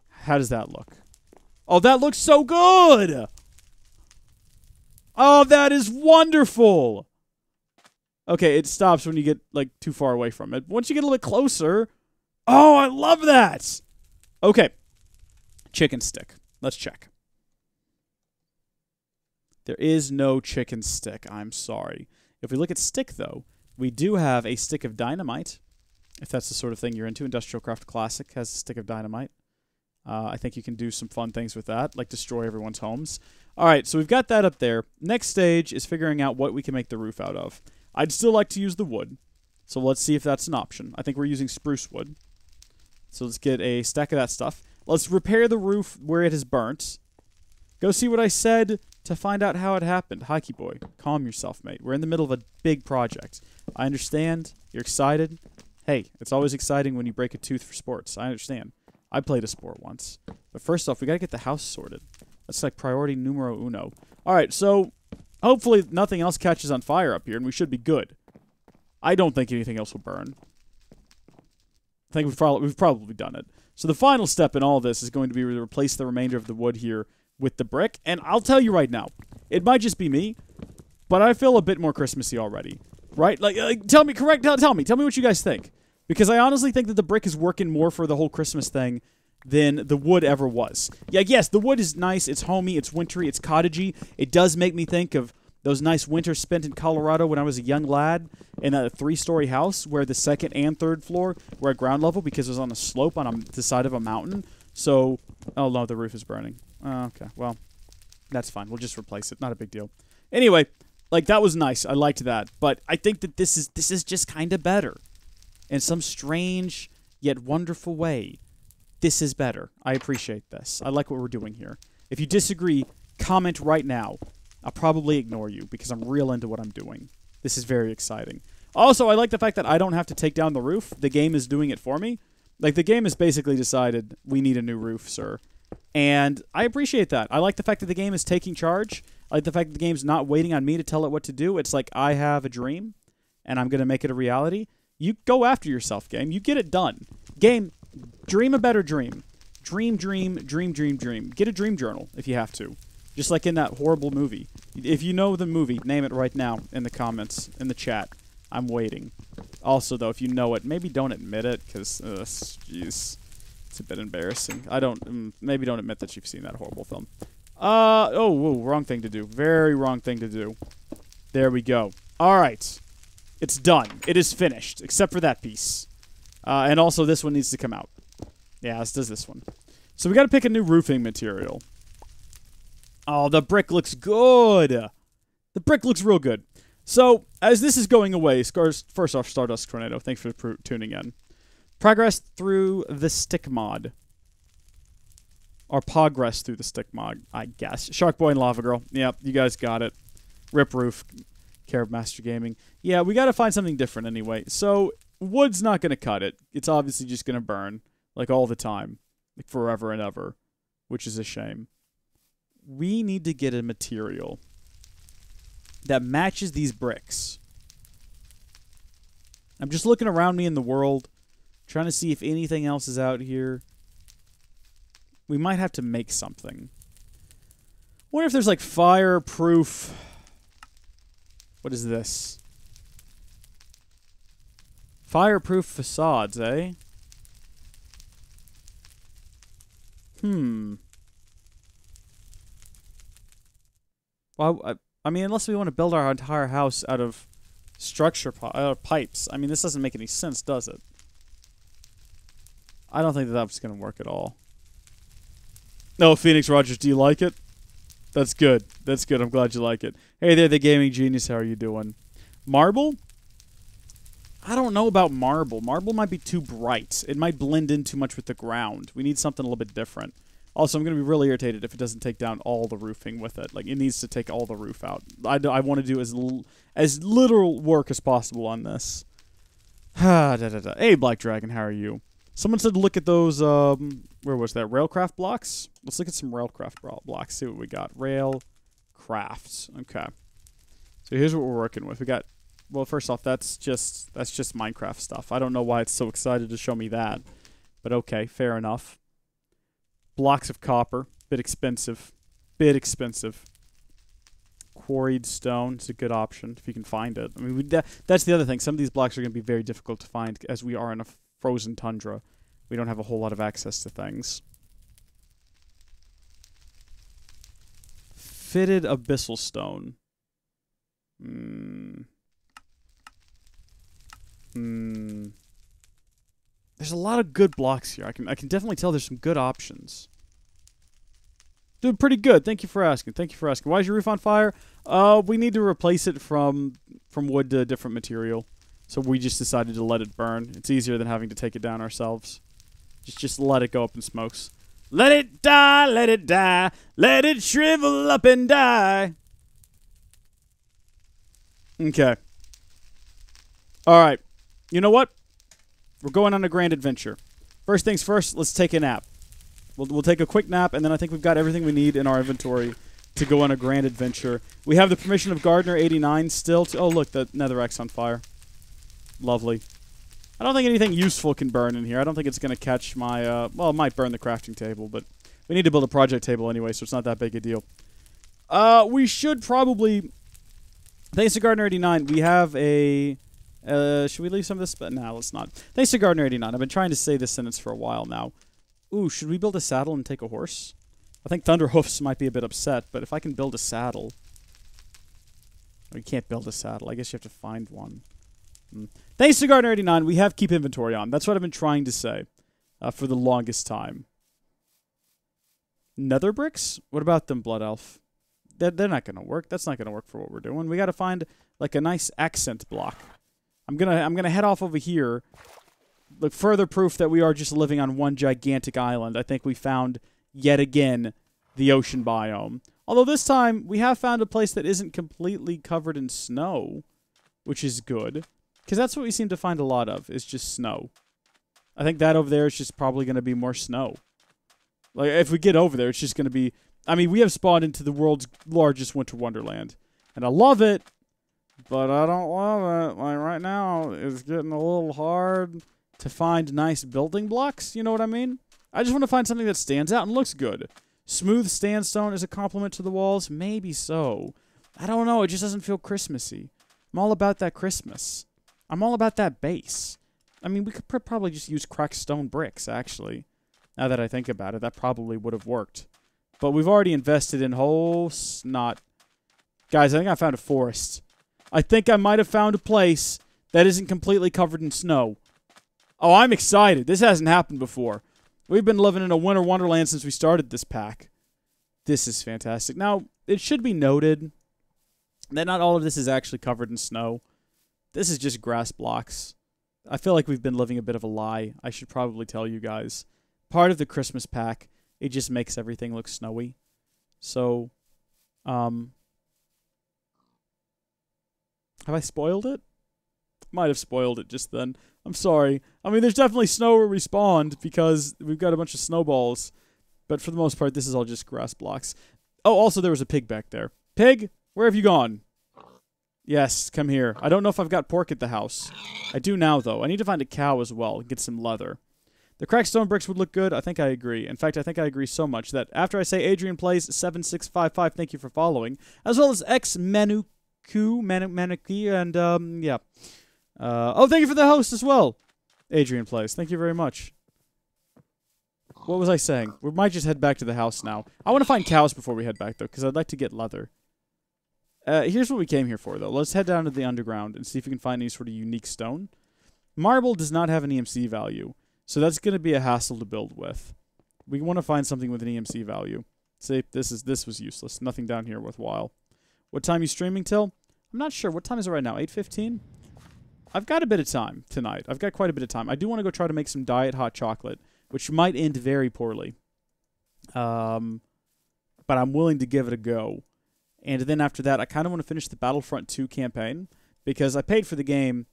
How does that look? Oh, that looks so good! Oh, that is wonderful! Okay, it stops when you get, like, too far away from it. Once you get a little bit closer... Oh, I love that! Okay. Chicken stick. Let's check. There is no chicken stick. I'm sorry. If we look at stick, though, we do have a stick of dynamite. If that's the sort of thing you're into. Industrial Craft Classic has a stick of dynamite. I think you can do some fun things with that, like destroy everyone's homes. All right, so we've got that up there. Next stage is figuring out what we can make the roof out of. I'd still like to use the wood, so let's see if that's an option. I think we're using spruce wood. So let's get a stack of that stuff. Let's repair the roof where it has burnt. Go see what I said to find out how it happened. Hockey boy, calm yourself, mate. We're in the middle of a big project. I understand. You're excited. Hey, it's always exciting when you break a tooth for sports. I understand. I played a sport once. But first off, we got to get the house sorted. That's like priority numero uno. All right, so hopefully nothing else catches on fire up here, and we should be good. I don't think anything else will burn. I think we've probably done it. So the final step in all this is going to be to replace the remainder of the wood here with the brick. And I'll tell you right now, it might just be me, but I feel a bit more Christmassy already. Right? Tell me what you guys think. Because I honestly think that the brick is working more for the whole Christmas thing than the wood ever was. Yeah, yes, the wood is nice, it's homey, it's wintry, it's cottagey. It does make me think of those nice winters spent in Colorado when I was a young lad in a 3-story house where the second and third floor were at ground level because it was on a slope on the side of a mountain. So, oh no, the roof is burning. Okay, well, that's fine. We'll just replace it. Not a big deal. Anyway, like, that was nice. I liked that. But I think that this is just kind of better. In some strange yet wonderful way, this is better. I appreciate this. I like what we're doing here. If you disagree, comment right now. I'll probably ignore you because I'm real into what I'm doing. This is very exciting. Also, I like the fact that I don't have to take down the roof. The game is doing it for me. Like, the game has basically decided we need a new roof, sir. And I appreciate that. I like the fact that the game is taking charge. I like the fact that the game's not waiting on me to tell it what to do. It's like I have a dream, and I'm going to make it a reality. You go after yourself, game. You get it done. Game, dream a better dream. Dream, dream, dream, dream, dream. Get a dream journal if you have to. Just like in that horrible movie. If you know the movie, name it right now in the comments, in the chat. I'm waiting. Also, though, if you know it, maybe don't admit it, because, jeez, it's a bit embarrassing. Maybe don't admit that you've seen that horrible film. Wrong thing to do. Very wrong thing to do. There we go. All right. It's done. It is finished, except for that piece. And also, this one needs to come out. Yeah, as does this one. So we got to pick a new roofing material. Oh, the brick looks good. The brick looks real good. So, as this is going away, first off, Stardust Tornado, thanks for tuning in. Progress through the stick mod. Or progress through the stick mod, I guess. Shark Boy and Lava Girl. Yep, you guys got it. Rip Roof. Care of Master Gaming. Yeah, we got to find something different anyway. So, wood's not going to cut it. It's obviously just going to burn, like, all the time. Like, forever and ever. Which is a shame. We need to get a material that matches these bricks. I'm just looking around me in the world, trying to see if anything else is out here. we might have to make something. Wonder if there's like fireproof... What is this? Fireproof facades, eh? Well, I mean, unless we want to build our entire house out of pipes. I mean, this doesn't make any sense, does it? I don't think that that's going to work at all. No, Phoenix Rogers, do you like it? That's good. That's good. I'm glad you like it. Hey there, the gaming genius. How are you doing? Marble? I don't know about marble. Marble might be too bright. It might blend in too much with the ground. We need something a little bit different. Also, I'm going to be really irritated if it doesn't take down all the roofing with it. Like, it needs to take all the roof out. I want to do as little work as possible on this. Hey, Black Dragon, how are you? Someone said look at those, where was that? Railcraft blocks? Let's look at some Railcraft blocks, see what we got. Railcrafts. Okay. So here's what we're working with. We got, well, first off, that's just Minecraft stuff. I don't know why it's so excited to show me that. But okay, fair enough. Blocks of copper. Bit expensive. Bit expensive. Quarried stone is a good option if you can find it. I mean, that's the other thing. Some of these blocks are going to be very difficult to find as we are in a frozen tundra. We don't have a whole lot of access to things. Fitted abyssal stone. There's a lot of good blocks here. I can definitely tell there's some good options. Doing pretty good. Thank you for asking. Thank you for asking. Why is your roof on fire? We need to replace it from wood to a different material. So we just decided to let it burn. It's easier than having to take it down ourselves. Just let it go up in smokes. Let it die, let it die. Let it shrivel up and die. Okay. Alright. You know what? We're going on a grand adventure. First things first, let's take a nap. We'll take a quick nap, and then I think we've got everything we need in our inventory to go on a grand adventure. We have the permission of Gardener89 still. Oh, look, the netherrack's on fire. Lovely. I don't think anything useful can burn in here. I don't think it's going to catch my... well, it might burn the crafting table, but we need to build a project table anyway, so it's not that big a deal. We should probably... Thanks to Gardener89, we have a... should we leave some of this? But nah, let's not. Thanks to Gardener89. I've been trying to say this sentence for a while now. Ooh, should we build a saddle and take a horse? I think Thunderhoofs might be a bit upset, but if I can build a saddle... Oh, you can't build a saddle. I guess you have to find one. Thanks to Gardener89, we have keep inventory on. That's what I've been trying to say for the longest time. Nether bricks? What about them, Blood Elf? They're not going to work. That's not going to work for what we're doing. We got to find like a nice accent block. I'm gonna head off over here. Look, further proof that we are just living on one gigantic island. I think we found yet again the ocean biome. Although this time we have found a place that isn't completely covered in snow, which is good. Because that's what we seem to find a lot of, is just snow. I think that over there is just probably going to be more snow. Like, if we get over there, it's just going to be... I mean, we have spawned into the world's largest winter wonderland. And I love it, but I don't love it. Like, right now, it's getting a little hard to find nice building blocks. You know what I mean? I just want to find something that stands out and looks good. Smooth sandstone is a compliment to the walls? Maybe so. I don't know. It just doesn't feel Christmassy. I'm all about that Christmas. I'm all about that base. I mean, we could probably just use cracked stone bricks, actually. Now that I think about it, that probably would have worked. But we've already invested in whole snot. Guys, I think I found a forest. I think I might have found a place that isn't completely covered in snow. Oh, I'm excited. This hasn't happened before. We've been living in a winter wonderland since we started this pack. This is fantastic. Now, it should be noted that not all of this is actually covered in snow. This is just grass blocks. I feel like we've been living a bit of a lie. I should probably tell you guys. Part of the Christmas pack, it just makes everything look snowy. So, have I spoiled it? Might have spoiled it just then. I'm sorry. I mean, there's definitely snow where we spawned because we've got a bunch of snowballs. But for the most part, this is all just grass blocks. Oh, also there was a pig back there. Pig, where have you gone? Yes, come here. I don't know if I've got pork at the house. I do now, though. I need to find a cow as well and get some leather. The cracked stone bricks would look good. I think I agree. In fact, I think I agree so much that after I say Adrian Plays 7655, thank you for following, as well as X Manuku, and yeah. Oh, thank you for the host as well, Adrian Plays. Thank you very much. What was I saying? We might just head back to the house now. I want to find cows before we head back, though, because I'd like to get leather. Here's what we came here for, though. Let's head down to the underground and see if we can find any sort of unique stone. Marble does not have an EMC value, so that's going to be a hassle to build with. We want to find something with an EMC value. See, this was useless. Nothing down here worthwhile. What time are you streaming till? I'm not sure. What time is it right now? 8:15? I've got a bit of time tonight. I've got quite a bit of time. I do want to go try to make some diet hot chocolate, which might end very poorly. But I'm willing to give it a go. And then after that, I kind of want to finish the Battlefront 2 campaign, because I paid for the game,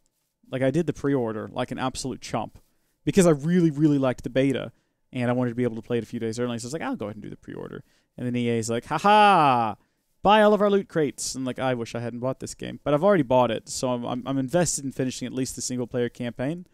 like I did the pre-order, like an absolute chump, because I really, really liked the beta, and I wanted to be able to play it a few days early, so I was like, I'll go ahead and do the pre-order. And then EA's like, haha, buy all of our loot crates. And like, I wish I hadn't bought this game, but I've already bought it, so I'm invested in finishing at least the single-player campaign.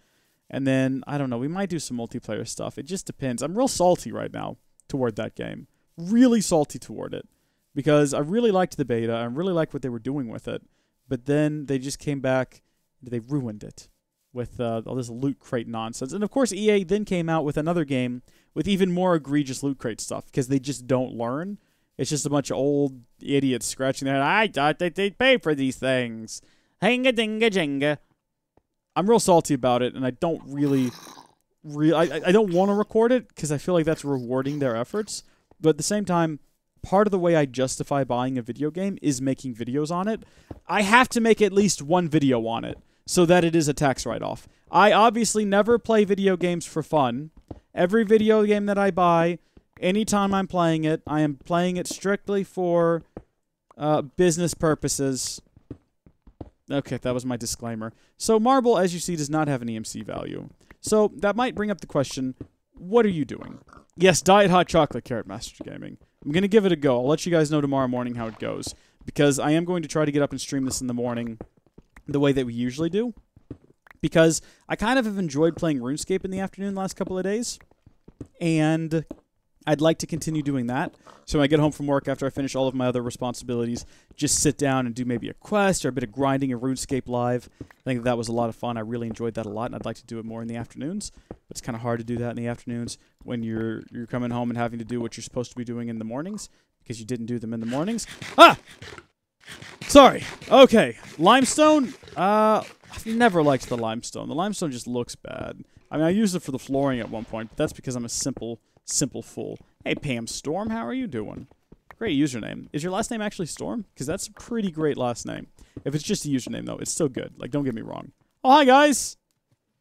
And then, I don't know, we might do some multiplayer stuff. It just depends. I'm real salty right now toward that game. Really salty toward it. Because I really liked the beta. I really liked what they were doing with it. But then they just came back and they ruined it with all this loot crate nonsense. And of course, EA then came out with another game with even more egregious loot crate stuff, because they just don't learn. It's just a bunch of old idiots scratching their head. I thought that they'd pay for these things. Hinga-dinga-jinga. I'm real salty about it, and I don't really I don't want to record it, because I feel like that's rewarding their efforts. But at the same time, part of the way I justify buying a video game is making videos on it. I have to make at least one video on it, so that it is a tax write-off. I obviously never play video games for fun. Every video game that I buy, anytime I'm playing it, I am playing it strictly for business purposes. Okay, that was my disclaimer. So Marble, as you see, does not have an EMC value. So that might bring up the question, what are you doing? Yes, Diet Hot Chocolate, Carrot Master Gaming. I'm going to give it a go. I'll let you guys know tomorrow morning how it goes, because I am going to try to get up and stream this in the morning the way that we usually do, because I kind of have enjoyed playing RuneScape in the afternoon the last couple of days, and I'd like to continue doing that. So when I get home from work after I finish all of my other responsibilities, just sit down and do maybe a quest or a bit of grinding in RuneScape Live. I think that was a lot of fun. I really enjoyed that a lot, and I'd like to do it more in the afternoons. But it's kind of hard to do that in the afternoons when you're coming home and having to do what you're supposed to be doing in the mornings, because you didn't do them in the mornings. Ah! Sorry. Okay. Limestone? I've never liked the limestone. The limestone just looks bad. I mean, I used it for the flooring at one point, but that's because I'm a simple fool. Hey, Pam Storm, how are you doing? Great username. Is your last name actually Storm? Because that's a pretty great last name. If it's just a username, though, it's still good. Like, don't get me wrong. Oh, hi, guys!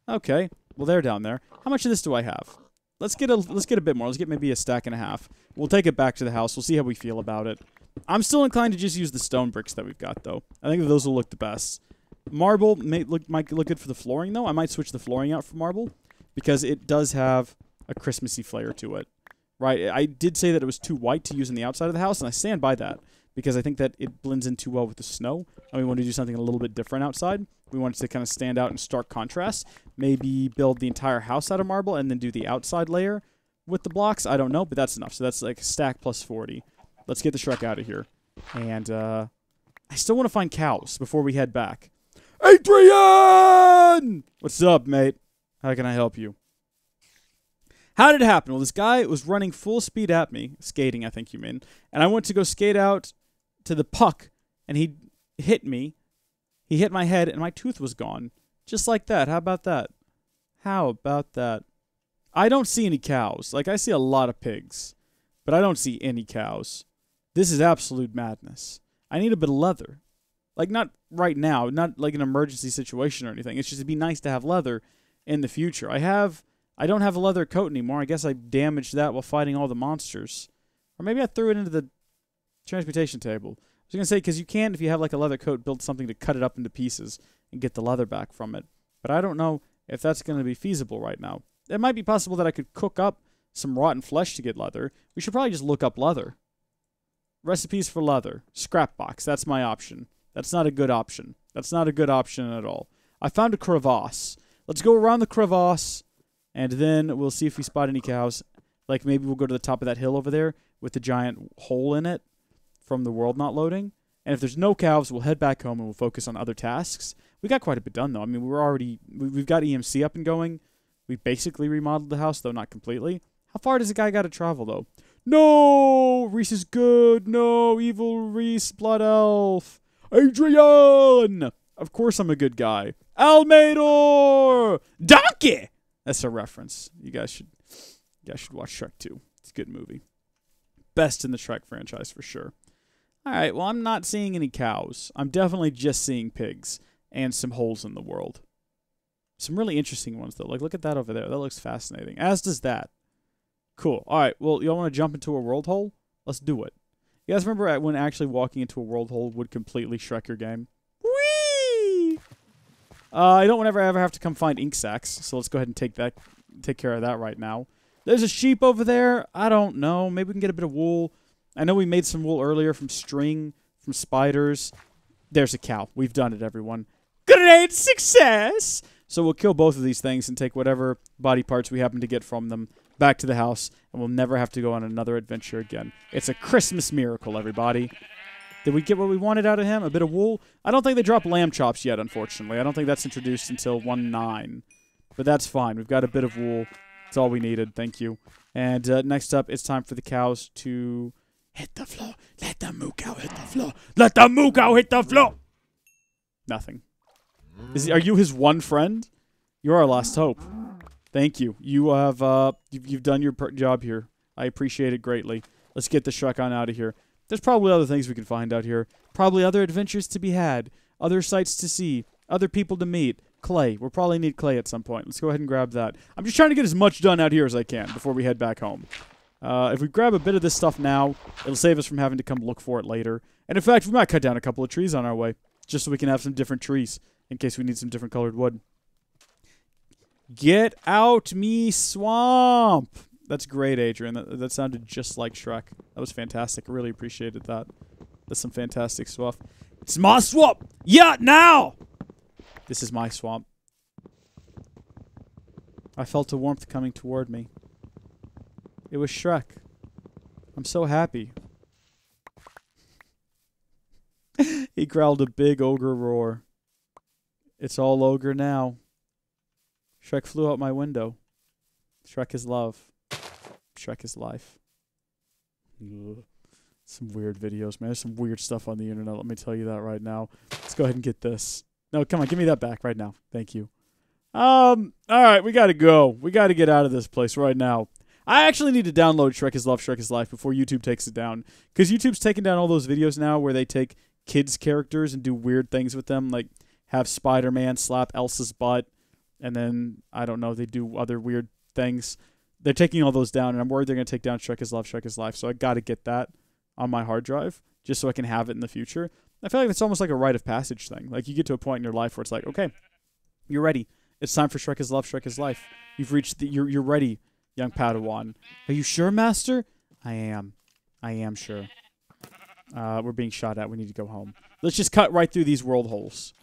Okay. Well, they're down there. How much of this do I have? Let's get a bit more. Let's get maybe a stack and a half. We'll take it back to the house. We'll see how we feel about it. I'm still inclined to just use the stone bricks that we've got, though. I think those will look the best. Marble might look good for the flooring, though. I might switch the flooring out for marble, because it does have a Christmassy flair to it. Right? I did say that it was too white to use on the outside of the house, and I stand by that, because I think that it blends in too well with the snow, and we want to do something a little bit different outside. We want it to kind of stand out in stark contrast. Maybe build the entire house out of marble, and then do the outside layer with the blocks. I don't know, but that's enough. So that's like a stack plus 40. Let's get the Shrek out of here. And I still want to find cows before we head back. Adrian! What's up, mate? How can I help you? How did it happen? Well, this guy was running full speed at me. Skating, I think you mean. And I went to go skate out to the puck, and he hit me. He hit my head, and my tooth was gone. Just like that. How about that? How about that? I don't see any cows. Like, I see a lot of pigs, but I don't see any cows. This is absolute madness. I need a bit of leather. Like, not right now. Not like an emergency situation or anything. It's just it'd be nice to have leather in the future. I don't have a leather coat anymore. I guess I damaged that while fighting all the monsters. Or maybe I threw it into the Transmutation Table. I was going to say, because you can, if you have like a leather coat, build something to cut it up into pieces and get the leather back from it. But I don't know if that's going to be feasible right now. It might be possible that I could cook up some rotten flesh to get leather. We should probably just look up leather. Recipes for leather. Scrap box. That's my option. That's not a good option. That's not a good option at all. I found a crevasse. Let's go around the crevasse And then we'll see if we spot any cows. Like, maybe we'll go to the top of that hill over there with the giant hole in it from the world not loading. And if there's no cows, we'll head back home and we'll focus on other tasks. We got quite a bit done, though. I mean, we've got EMC up and going. We basically remodeled the house, though not completely. How far does the guy got to travel, though? No! Rees is good. No, evil Rees, blood elf. Adrian! Of course I'm a good guy. Almador! Donkey! That's a reference. You guys should watch Shrek 2. It's a good movie. Best in the Shrek franchise for sure. All right, well, I'm not seeing any cows. I'm definitely just seeing pigs and some holes in the world. Some really interesting ones, though. Like, look at that over there. That looks fascinating. As does that. Cool. All right, well, y'all want to jump into a world hole? Let's do it. You guys remember when actually walking into a world hole would completely Shrek your game? Whee! I don't ever have to come find ink sacks, so let's go ahead and take care of that right now. There's a sheep over there. I don't know. Maybe we can get a bit of wool. I know we made some wool earlier from string, from spiders. There's a cow. We've done it, everyone. Great success! So we'll kill both of these things and take whatever body parts we happen to get from them back to the house, and we'll never have to go on another adventure again. It's a Christmas miracle, everybody. Did we get what we wanted out of him? A bit of wool? I don't think they dropped lamb chops yet, unfortunately. I don't think that's introduced until 1.9. But that's fine. We've got a bit of wool. That's all we needed. Thank you. And next up, it's time for the cows to hit the floor. Let the moo cow hit the floor. Let the moo cow hit the floor. Nothing. Are you his one friend? You're our last hope. Thank you. You have you've done your job here. I appreciate it greatly. Let's get the Shrek on out of here. There's probably other things we can find out here. Probably other adventures to be had. Other sights to see. Other people to meet. Clay. We'll probably need clay at some point. Let's go ahead and grab that. I'm just trying to get as much done out here as I can before we head back home. If we grab a bit of this stuff now, it'll save us from having to come look for it later. And in fact, we might cut down a couple of trees on our way, just so we can have some different trees in case we need some different colored wood. Get out me swamp! That's great, Adrian. That sounded just like Shrek. That was fantastic. I really appreciated that. That's some fantastic stuff. It's my swamp! Yeah, now! This is my swamp. I felt a warmth coming toward me. It was Shrek. I'm so happy. He growled a big ogre roar. It's all ogre now. Shrek flew out my window. Shrek is love. Shrek is life. Ugh. Some weird videos, man. There's some weird stuff on the internet, let me tell you that right now. Let's go ahead and get this. No, come on, give me that back right now. Thank you. Alright, we gotta go. We gotta get out of this place right now. I actually need to download Shrek is Love, Shrek is Life before YouTube takes it down. Because YouTube's taking down all those videos now where they take kids' characters and do weird things with them, like have Spider-Man slap Elsa's butt, and then, I don't know, they do other weird things. They're taking all those down, and I'm worried they're going to take down Shrek is Love, Shrek is Life, so I got to get that on my hard drive, just so I can have it in the future. I feel like it's almost like a rite of passage thing. Like, you get to a point in your life where it's like, okay, you're ready. It's time for Shrek is Love, Shrek is Life. You've reached you're ready, young Padawan. Are you sure, Master? I am. I am sure. We're being shot at. We need to go home. Let's just cut right through these world holes.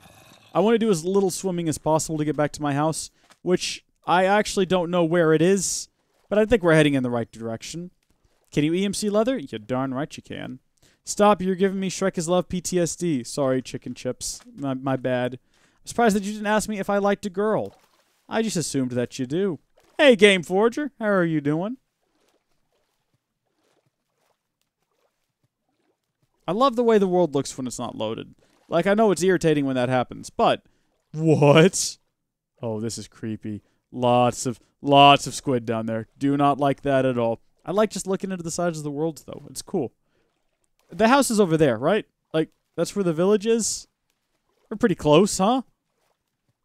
I want to do as little swimming as possible to get back to my house, which I actually don't know where it is, but I think we're heading in the right direction. Can you EMC leather? You're darn right you can. Stop, you're giving me Shrek is Love PTSD. Sorry, chicken chips. My bad. I'm surprised that you didn't ask me if I liked a girl. I just assumed that you do. Hey, Game Forger. How are you doing? I love the way the world looks when it's not loaded. Like, I know it's irritating when that happens, but... What? Oh, this is creepy. Lots of squid down there. Do not like that at all. I like just looking into the sides of the world, though. It's cool. The house is over there, right? Like, that's where the village is? We're pretty close, huh?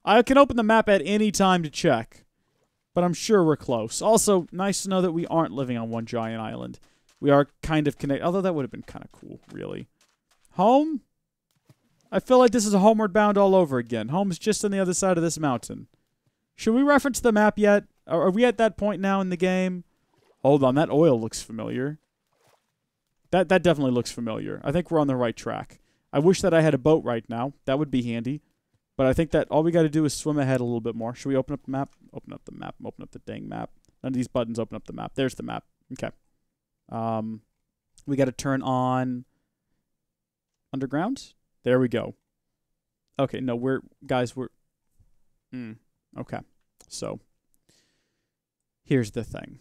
I can open the map at any time to check, but I'm sure we're close. Also, nice to know that we aren't living on one giant island. We are kind of connected, although that would have been kind of cool, really. Home? I feel like this is a homeward bound all over again. Home's just on the other side of this mountain. Should we reference the map yet? Are we at that point now in the game? Hold on, that oil looks familiar. That definitely looks familiar. I think we're on the right track. I wish that I had a boat right now. That would be handy. But I think that all we got to do is swim ahead a little bit more. Should we open up the map? Open up the map. Open up the dang map. None of these buttons open up the map. There's the map. Okay. We got to turn on underground. There we go. Okay, no, we're... Okay. So, here's the thing.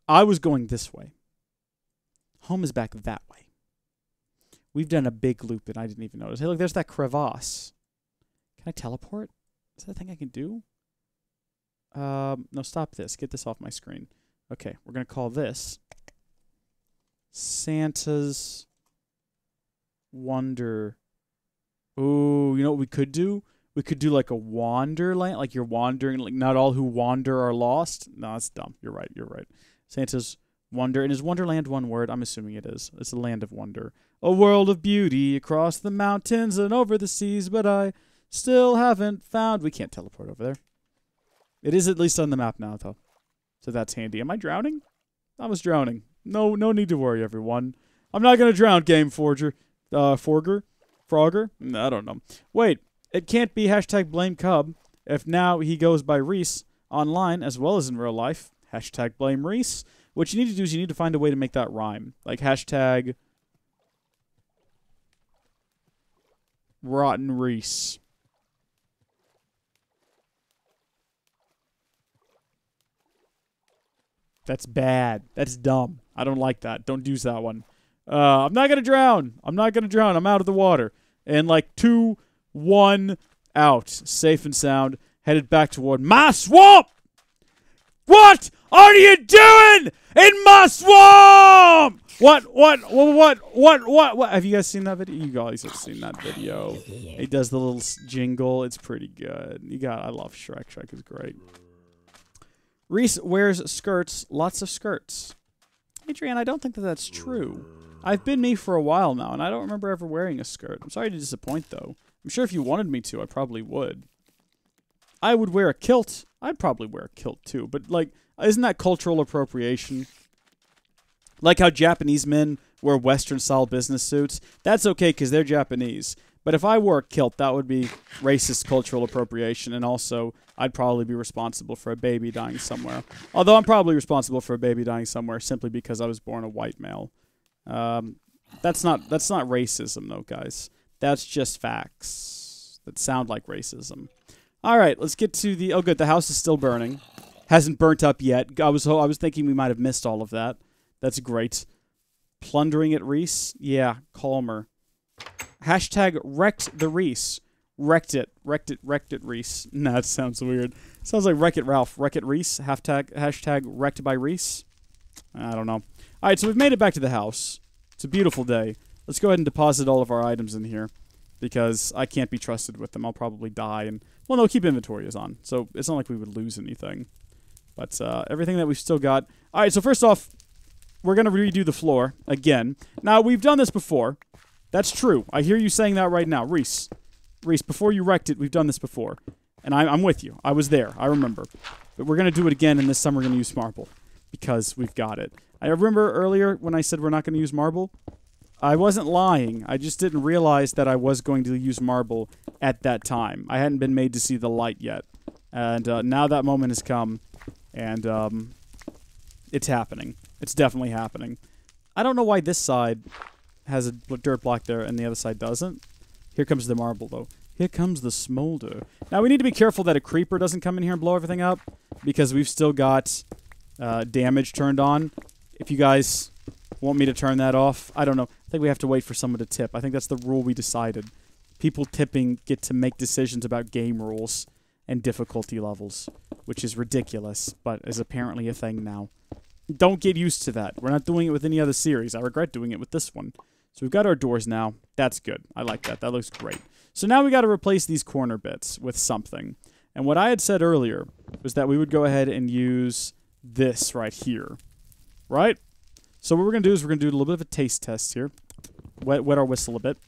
I was going this way. Home is back that way. We've done a big loop and I didn't even notice. Hey, look, there's that crevasse. Can I teleport? Is that a thing I can do? No, stop this. Get this off my screen. Okay, we're going to call this Santa's Wonder. Ooh, you know what we could do? We could do like a Wanderland, like you're wandering, like not all who wander are lost. No, that's dumb. You're right. You're right. Santa's Wonder. And is Wonderland one word? I'm assuming it is. It's a land of wonder. A world of beauty across the mountains and over the seas, but I still haven't found... We can't teleport over there. It is at least on the map now, though. So that's handy. Am I drowning? I was drowning. No need to worry, everyone. I'm not going to drown, Game Forger. Frogger? I don't know. Wait, it can't be hashtag blame Cub if now he goes by Rees online as well as in real life. Hashtag blame Rees. What you need to do is you need to find a way to make that rhyme. Like hashtag Rotten Rees. That's bad. That's dumb. I don't like that. Don't use that one. I'm not going to drown. I'm out of the water. And like 2, 1, out. Safe and sound. Headed back toward my swamp. What are you doing in my swamp? What? Have you guys seen that video? You guys have seen that video. It does the little jingle. It's pretty good. I love Shrek. Shrek is great. Rees wears skirts, lots of skirts. Adrian, I don't think that that's true. I've been me for a while now, and I don't remember ever wearing a skirt. I'm sorry to disappoint, though. I'm sure if you wanted me to, I probably would. I would wear a kilt. I'd probably wear a kilt, too. But, like, isn't that cultural appropriation? Like how Japanese men wear Western-style business suits. That's okay, because they're Japanese. But if I wore a kilt, that would be racist cultural appropriation, and also I'd probably be responsible for a baby dying somewhere. Although I'm probably responsible for a baby dying somewhere simply because I was born a white male. That's not racism, though, guys. That's just facts that sound like racism. All right, let's get to the... Oh, good, the house is still burning. Hasn't burnt up yet. I was thinking we might have missed all of that. That's great. Plundering at Rees? Yeah, calmer. Hashtag wrecked the Rees. Wrecked it, Rees. Nah, that sounds weird. Sounds like Wreck-It Ralph. Wreck-It Rees. Hashtag wrecked by Rees. I don't know. All right, so we've made it back to the house. It's a beautiful day. Let's go ahead and deposit all of our items in here because I can't be trusted with them. I'll probably die. And well, no, keep inventory is on, so it's not like we would lose anything. But everything that we've still got. All right, so first off, we're going to redo the floor again. Now, we've done this before. That's true. I hear you saying that right now. Rees, before you wrecked it, we've done this before. And I'm with you. I was there. I remember. But we're going to do it again, and this time we're going to use marble because we've got it. I remember earlier when I said we're not going to use marble. I wasn't lying. I just didn't realize that I was going to use marble at that time. I hadn't been made to see the light yet. And now that moment has come. And it's happening. It's definitely happening. I don't know why this side has a dirt block there and the other side doesn't. Here comes the marble, though. Here comes the smolder. Now, we need to be careful that a creeper doesn't come in here and blow everything up because we've still got damage turned on. If you guys want me to turn that off, I don't know. I think we have to wait for someone to tip. I think that's the rule we decided. People tipping get to make decisions about game rules and difficulty levels, which is ridiculous, but is apparently a thing now. Don't get used to that. We're not doing it with any other series. I regret doing it with this one. So we've got our doors now. That's good. I like that. That looks great. So now we got to replace these corner bits with something. And what I had said earlier was that we would go ahead and use this right here. Right? So what we're going to do is we're going to do a little bit of a taste test here. Wet our whistle a bit.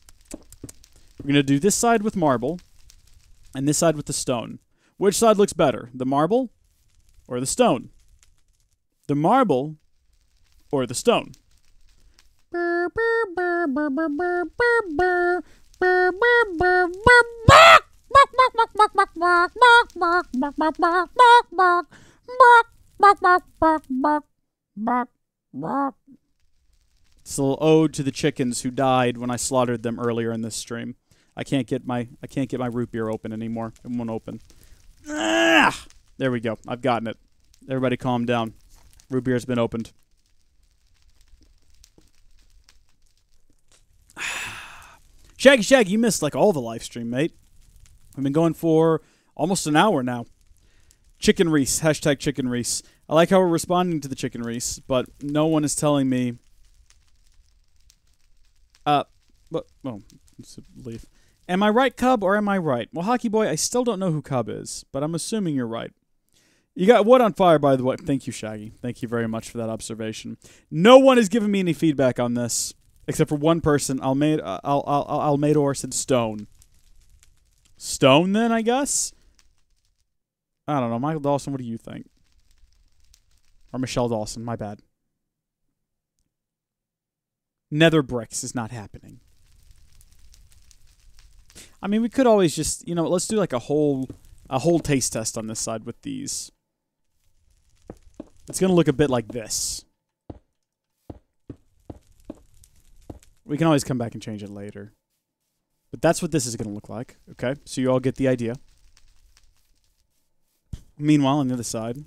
We're going to do this side with marble and this side with the stone. Which side looks better? The marble or the stone? The marble or the stone? It's a little ode to the chickens who died when I slaughtered them earlier in this stream. I can't get my root beer open anymore. It won't open. Ah! There we go. I've gotten it. Everybody calm down. Root beer's been opened. Shaggy, you missed like all the live stream, mate. We've been going for almost an hour now. Chicken Rees. Hashtag Chicken Rees. I like how we're responding to the Chicken Rees, but no one is telling me... let's leave. Am I right, Cub, or am I right? Well, Hockey Boy, I still don't know who Cub is, but I'm assuming you're right. You got wood on fire, by the way. Thank you, Shaggy. Thank you very much for that observation. No one has given me any feedback on this, except for one person. Almador said stone. Stone, then, I guess? I don't know. Michael Dawson, what do you think? Or Michelle Dawson, my bad. Nether bricks is not happening. I mean, we could always just, you know, let's do like a whole taste test on this side with these. It's going to look a bit like this. We can always come back and change it later. But that's what this is going to look like, okay? So you all get the idea. Meanwhile, on the other side.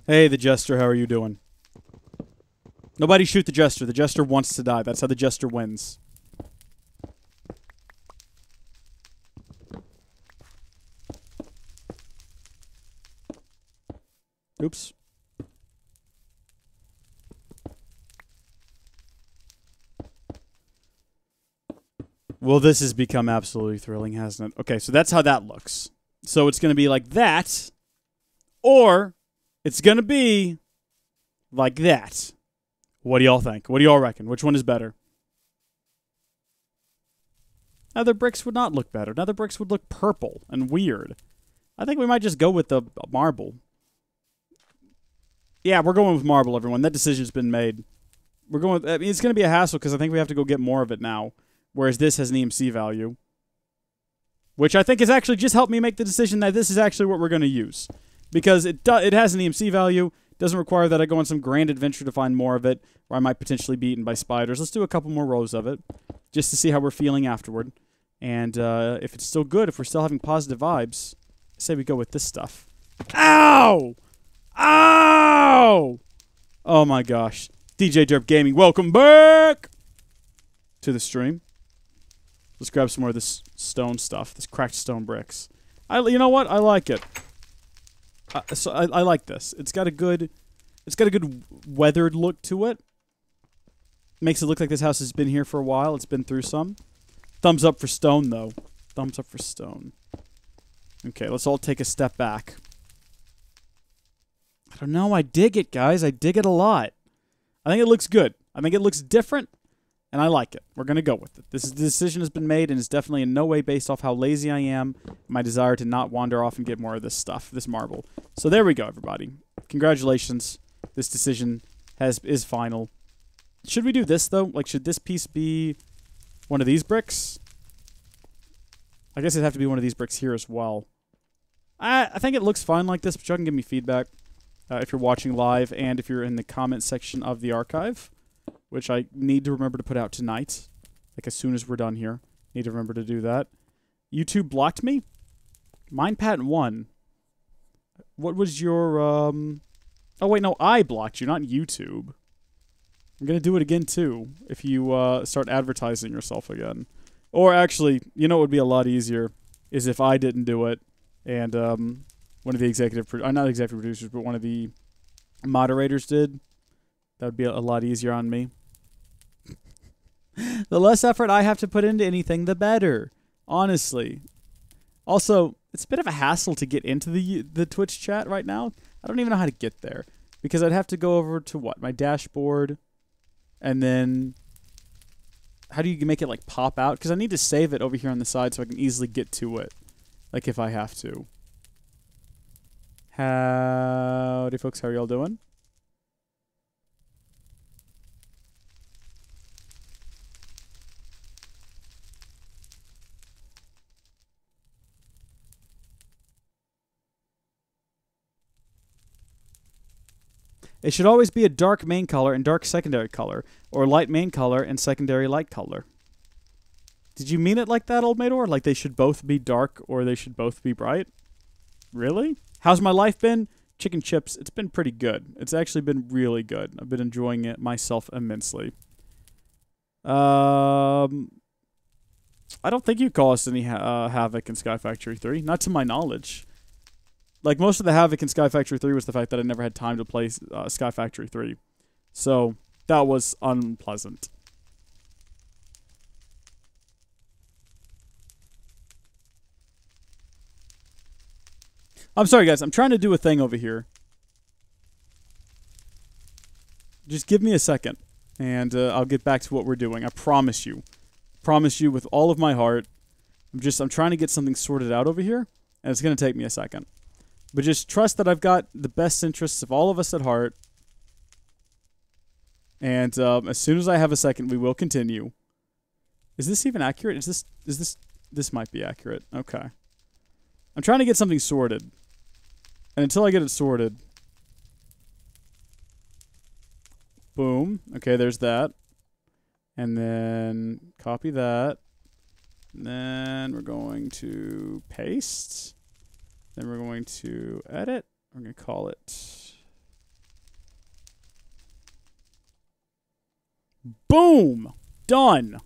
Hey, the Jester, how are you doing? Nobody shoot the Jester. The Jester wants to die. That's how the Jester wins. Oops. Well, this has become absolutely thrilling, hasn't it? Okay, so that's how that looks. So it's going to be like that, or it's going to be like that. What do y'all think? What do y'all reckon? Which one is better? Nether bricks would not look better. Nether bricks would look purple and weird. I think we might just go with the marble. Yeah, we're going with marble, everyone. That decision's been made. We're going with, I mean, it's going to be a hassle because I think we have to go get more of it now, whereas this has an EMC value, which I think has actually just helped me make the decision that this is actually what we're going to use, because it has an EMC value. Doesn't require that I go on some grand adventure to find more of it, or I might potentially be eaten by spiders. Let's do a couple more rows of it, just to see how we're feeling afterward, and if it's still good, if we're still having positive vibes, I say we go with this stuff. Ow! Ow! Oh my gosh. DJ Derp Gaming, welcome back to the stream. Let's grab some more of this stone stuff, this cracked stone bricks. You know what? I like it. I like this. It's got a good weathered look to it. Makes it look like this house has been here for a while. It's been through some. Thumbs up for stone, though. Thumbs up for stone. Okay, let's all take a step back. I don't know. I dig it, guys. I dig it a lot. I think it looks good. I think it looks different, and I like it. We're going to go with it. The decision has been made, and it's definitely in no way based off how lazy I am, my desire to not wander off and get more of this stuff, this marble. So there we go, everybody. Congratulations. This decision is final. Should we do this, though? Like, should this piece be one of these bricks? I guess it'd have to be one of these bricks here as well. I think it looks fine like this, but y'all can give me feedback if you're watching live and if you're in the comment section of the archive, which I need to remember to put out tonight. Like, as soon as we're done here. Need to remember to do that. YouTube blocked me? MinePat won. What was your, Oh, wait, no, I blocked you, not YouTube. I'm going to do it again, too, if you start advertising yourself again. Or, actually, you know what would be a lot easier is if I didn't do it and one of the not executive producers, but one of the moderators did. That would be a lot easier on me. The less effort I have to put into anything, the better. Honestly. Also, it's a bit of a hassle to get into the Twitch chat right now. I don't even know how to get there. Because I'd have to go over to what? My dashboard. And then... how do you make it, like, pop out? Because I need to save it over here on the side so I can easily get to it. Like, if I have to. Howdy, folks. How are y'all doing? It should always be a dark main color and dark secondary color, or light main color and secondary light color. Did you mean it like that, Old Maidor? Like they should both be dark or they should both be bright? Really? How's my life been? Chicken chips, it's been pretty good. It's actually been really good. I've been enjoying it myself immensely. I don't think you caused any havoc in Sky Factory 3. Not to my knowledge. Like, most of the havoc in Sky Factory 3 was the fact that I never had time to play Sky Factory 3. So, that was unpleasant. I'm sorry, guys. I'm trying to do a thing over here. Just give me a second, and I'll get back to what we're doing. I promise you. Promise you with all of my heart. I'm trying to get something sorted out over here, and it's going to take me a second. But just trust that I've got the best interests of all of us at heart. And as soon as I have a second, we will continue. Is this even accurate? This might be accurate. Okay. I'm trying to get something sorted. And until I get it sorted. Boom. Okay, there's that. And then copy that. And then we're going to paste. Then we're going to edit. We're going to call it. Boom! Done!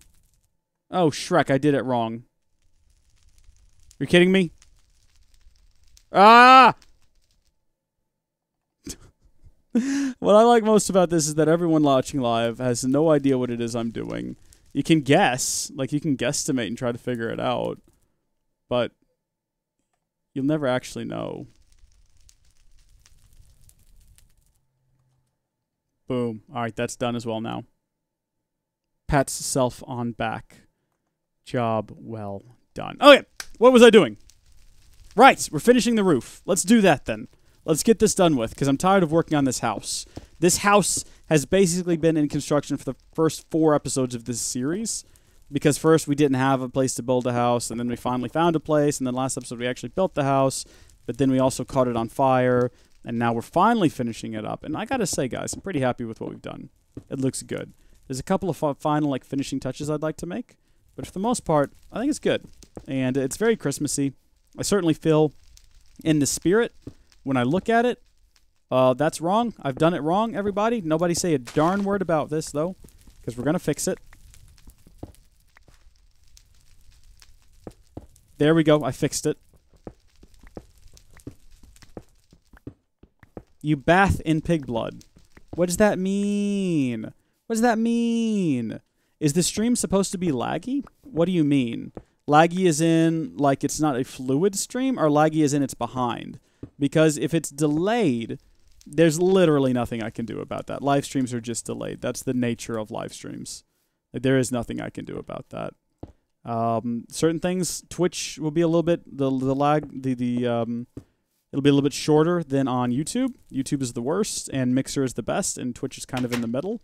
Oh, Shrek, I did it wrong. You're kidding me? Ah! What I like most about this is that everyone watching live has no idea what it is I'm doing. You can guess. Like, you can guesstimate and try to figure it out. But you'll never actually know. Boom. Alright, that's done as well now. Pats self on back. Job well done. Okay, what was I doing? Right, we're finishing the roof. Let's do that then. Let's get this done with, because I'm tired of working on this house. This house has basically been in construction for the first 4 episodes of this series. Because first we didn't have a place to build a house, and then we finally found a place, and then last episode we actually built the house, but then we also caught it on fire, and now we're finally finishing it up. And I gotta say, guys, I'm pretty happy with what we've done. It looks good. There's a couple of final, like, finishing touches I'd like to make, but for the most part, I think it's good. And it's very Christmassy. I certainly feel in the spirit when I look at it. That's wrong. I've done it wrong, everybody. Nobody say a darn word about this, though, because we're gonna fix it. There we go. I fixed it. You bath in pig blood. What does that mean? What does that mean? Is the stream supposed to be laggy? What do you mean? Laggy is in, like, it's not a fluid stream, or laggy is in it's behind? Because if it's delayed, there's literally nothing I can do about that. Live streams are just delayed. That's the nature of live streams. There is nothing I can do about that. Certain things, Twitch will be a little bit, it'll be a little bit shorter than on YouTube. YouTube is the worst, and Mixer is the best, and Twitch is kind of in the middle.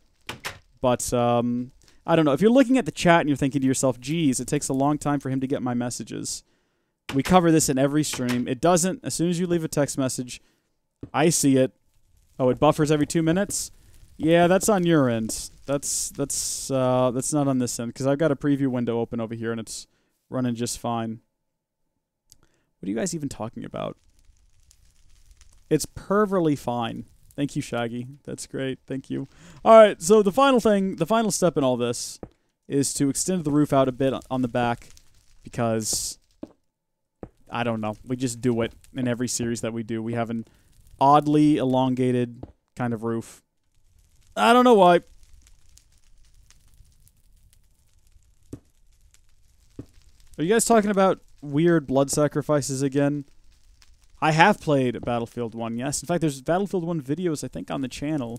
But, I don't know. If you're looking at the chat and you're thinking to yourself, geez, it takes a long time for him to get my messages. We cover this in every stream. It doesn't. As soon as you leave a text message, I see it. Oh, it buffers every 2 minutes? Yeah, that's on your end. That's not on this end, because I've got a preview window open over here, and it's running just fine. What are you guys even talking about? It's perfectly fine. Thank you, Shaggy. That's great. Thank you. All right, so the final thing, the final step in all this is to extend the roof out a bit on the back, because I don't know. We just do it in every series that we do. We have an oddly elongated kind of roof. I don't know why. Are you guys talking about weird blood sacrifices again? I have played Battlefield 1, yes. In fact, there's Battlefield 1 videos, I think, on the channel.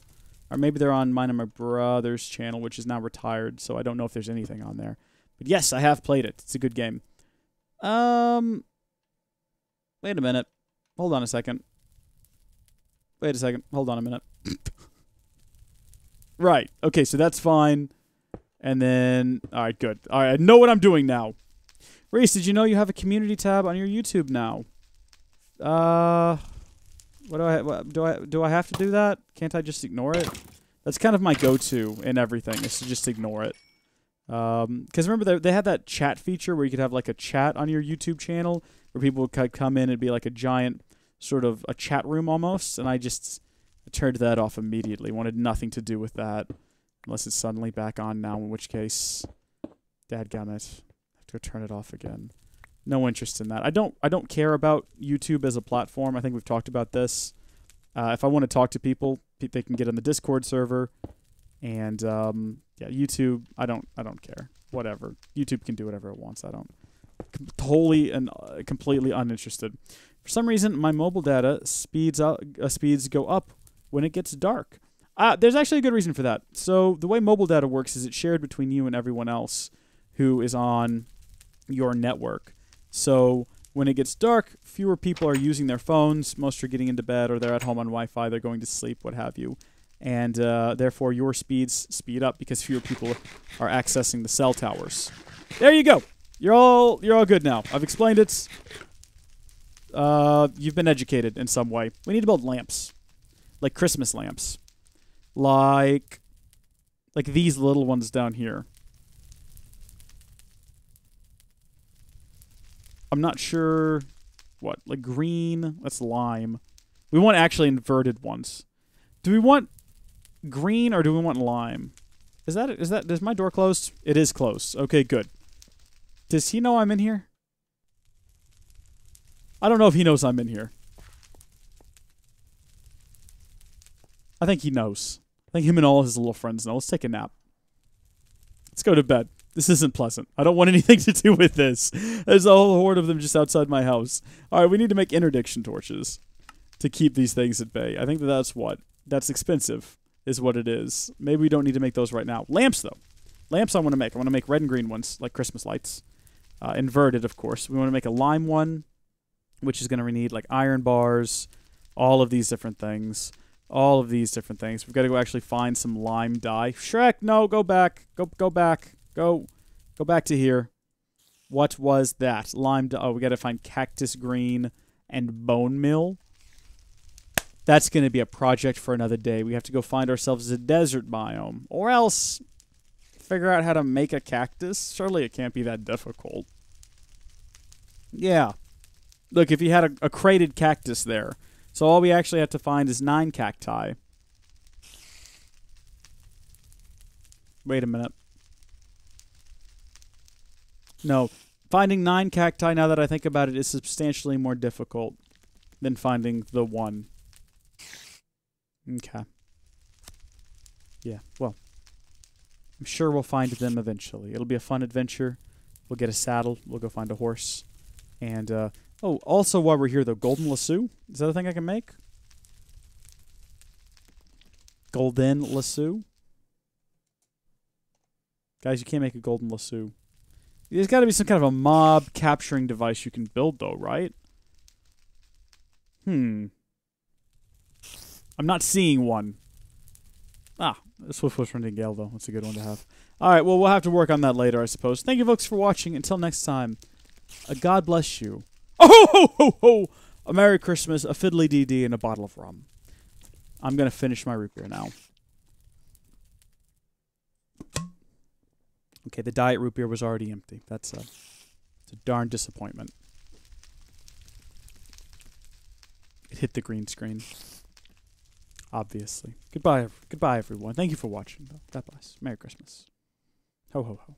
Or maybe they're on mine and my brother's channel, which is now retired, so I don't know if there's anything on there. But yes, I have played it. It's a good game. Wait a minute. Hold on a second. Wait a second. Hold on a minute. Right. Okay, so that's fine. And then... Alright, good. Alright, I know what I'm doing now. Rees, did you know you have a community tab on your YouTube now? Do I have to do that? Can't I just ignore it? That's kind of my go-to in everything, is to just ignore it. Because remember, they had that chat feature where you could have like a chat on your YouTube channel where people would come in and be like a giant sort of a chat room almost, and I turned that off immediately. Wanted nothing to do with that, unless it's suddenly back on now, in which case, dadgummit, I have to go turn it off again. No interest in that. I don't care about YouTube as a platform. I think we've talked about this. If I want to talk to people, they can get on the Discord server, and yeah, YouTube. I don't care. Whatever. YouTube can do whatever it wants. I don't. Totally and completely uninterested. For some reason, my mobile data speeds go up when it gets dark. There's actually a good reason for that. So the way mobile data works is it's shared between you and everyone else who is on your network. So when it gets dark, fewer people are using their phones. Most are getting into bed, or they're at home on Wi-Fi. They're going to sleep, what have you. And therefore, your speeds speed up because fewer people are accessing the cell towers. There you go. You're all good now. I've explained it. You've been educated in some way. We need to build lamps, like Christmas lamps, like these little ones down here. I'm not sure what, like green. That's lime. We want actually inverted ones. Do we want green or do we want lime? Is my door closed? It is closed. Okay, good. Does he know I'm in here? I don't know if he knows I'm in here. I think he knows. I think him and all his little friends know. Let's take a nap. Let's go to bed. This isn't pleasant. I don't want anything to do with this. There's a whole horde of them just outside my house. Alright, we need to make interdiction torches to keep these things at bay. I think that's expensive, is what it is. Maybe we don't need to make those right now. Lamps, though. Lamps I want to make. I want to make red and green ones, like Christmas lights. Inverted, of course. We want to make a lime one, which is going to need like iron bars, all of these different things. All of these different things. We've got to go actually find some lime dye. Shrek, no, go back. Go back. Go back to here. What was that? Lime dye. Oh, we got to find cactus green and bone meal. That's going to be a project for another day. We have to go find ourselves a desert biome. Or else figure out how to make a cactus. Surely it can't be that difficult. Yeah. Look, if you had a crated cactus there. So all we actually have to find is 9 cacti. Wait a minute. No. Finding 9 cacti, now that I think about it, is substantially more difficult than finding the 1. Okay. Yeah, well. I'm sure we'll find them eventually. It'll be a fun adventure. We'll get a saddle. We'll go find a horse. And, oh, also while we're here, though, golden lasso. Is that a thing I can make? Golden lasso? Guys, you can't make a golden lasso. There's got to be some kind of a mob capturing device you can build, though, right? I'm not seeing one. Ah, Swift Whisper Gale, though. That's a good one to have. Alright, well, we'll have to work on that later, I suppose. Thank you, folks, for watching. Until next time, God bless you. Oh, ho, ho, ho! A Merry Christmas, a fiddly dee, and a bottle of rum. I'm going to finish my root beer now. Okay, the diet root beer was already empty. It's a darn disappointment. It hit the green screen. Obviously. Goodbye, everyone. Thank you for watching. God bless. Merry Christmas. Ho, ho, ho.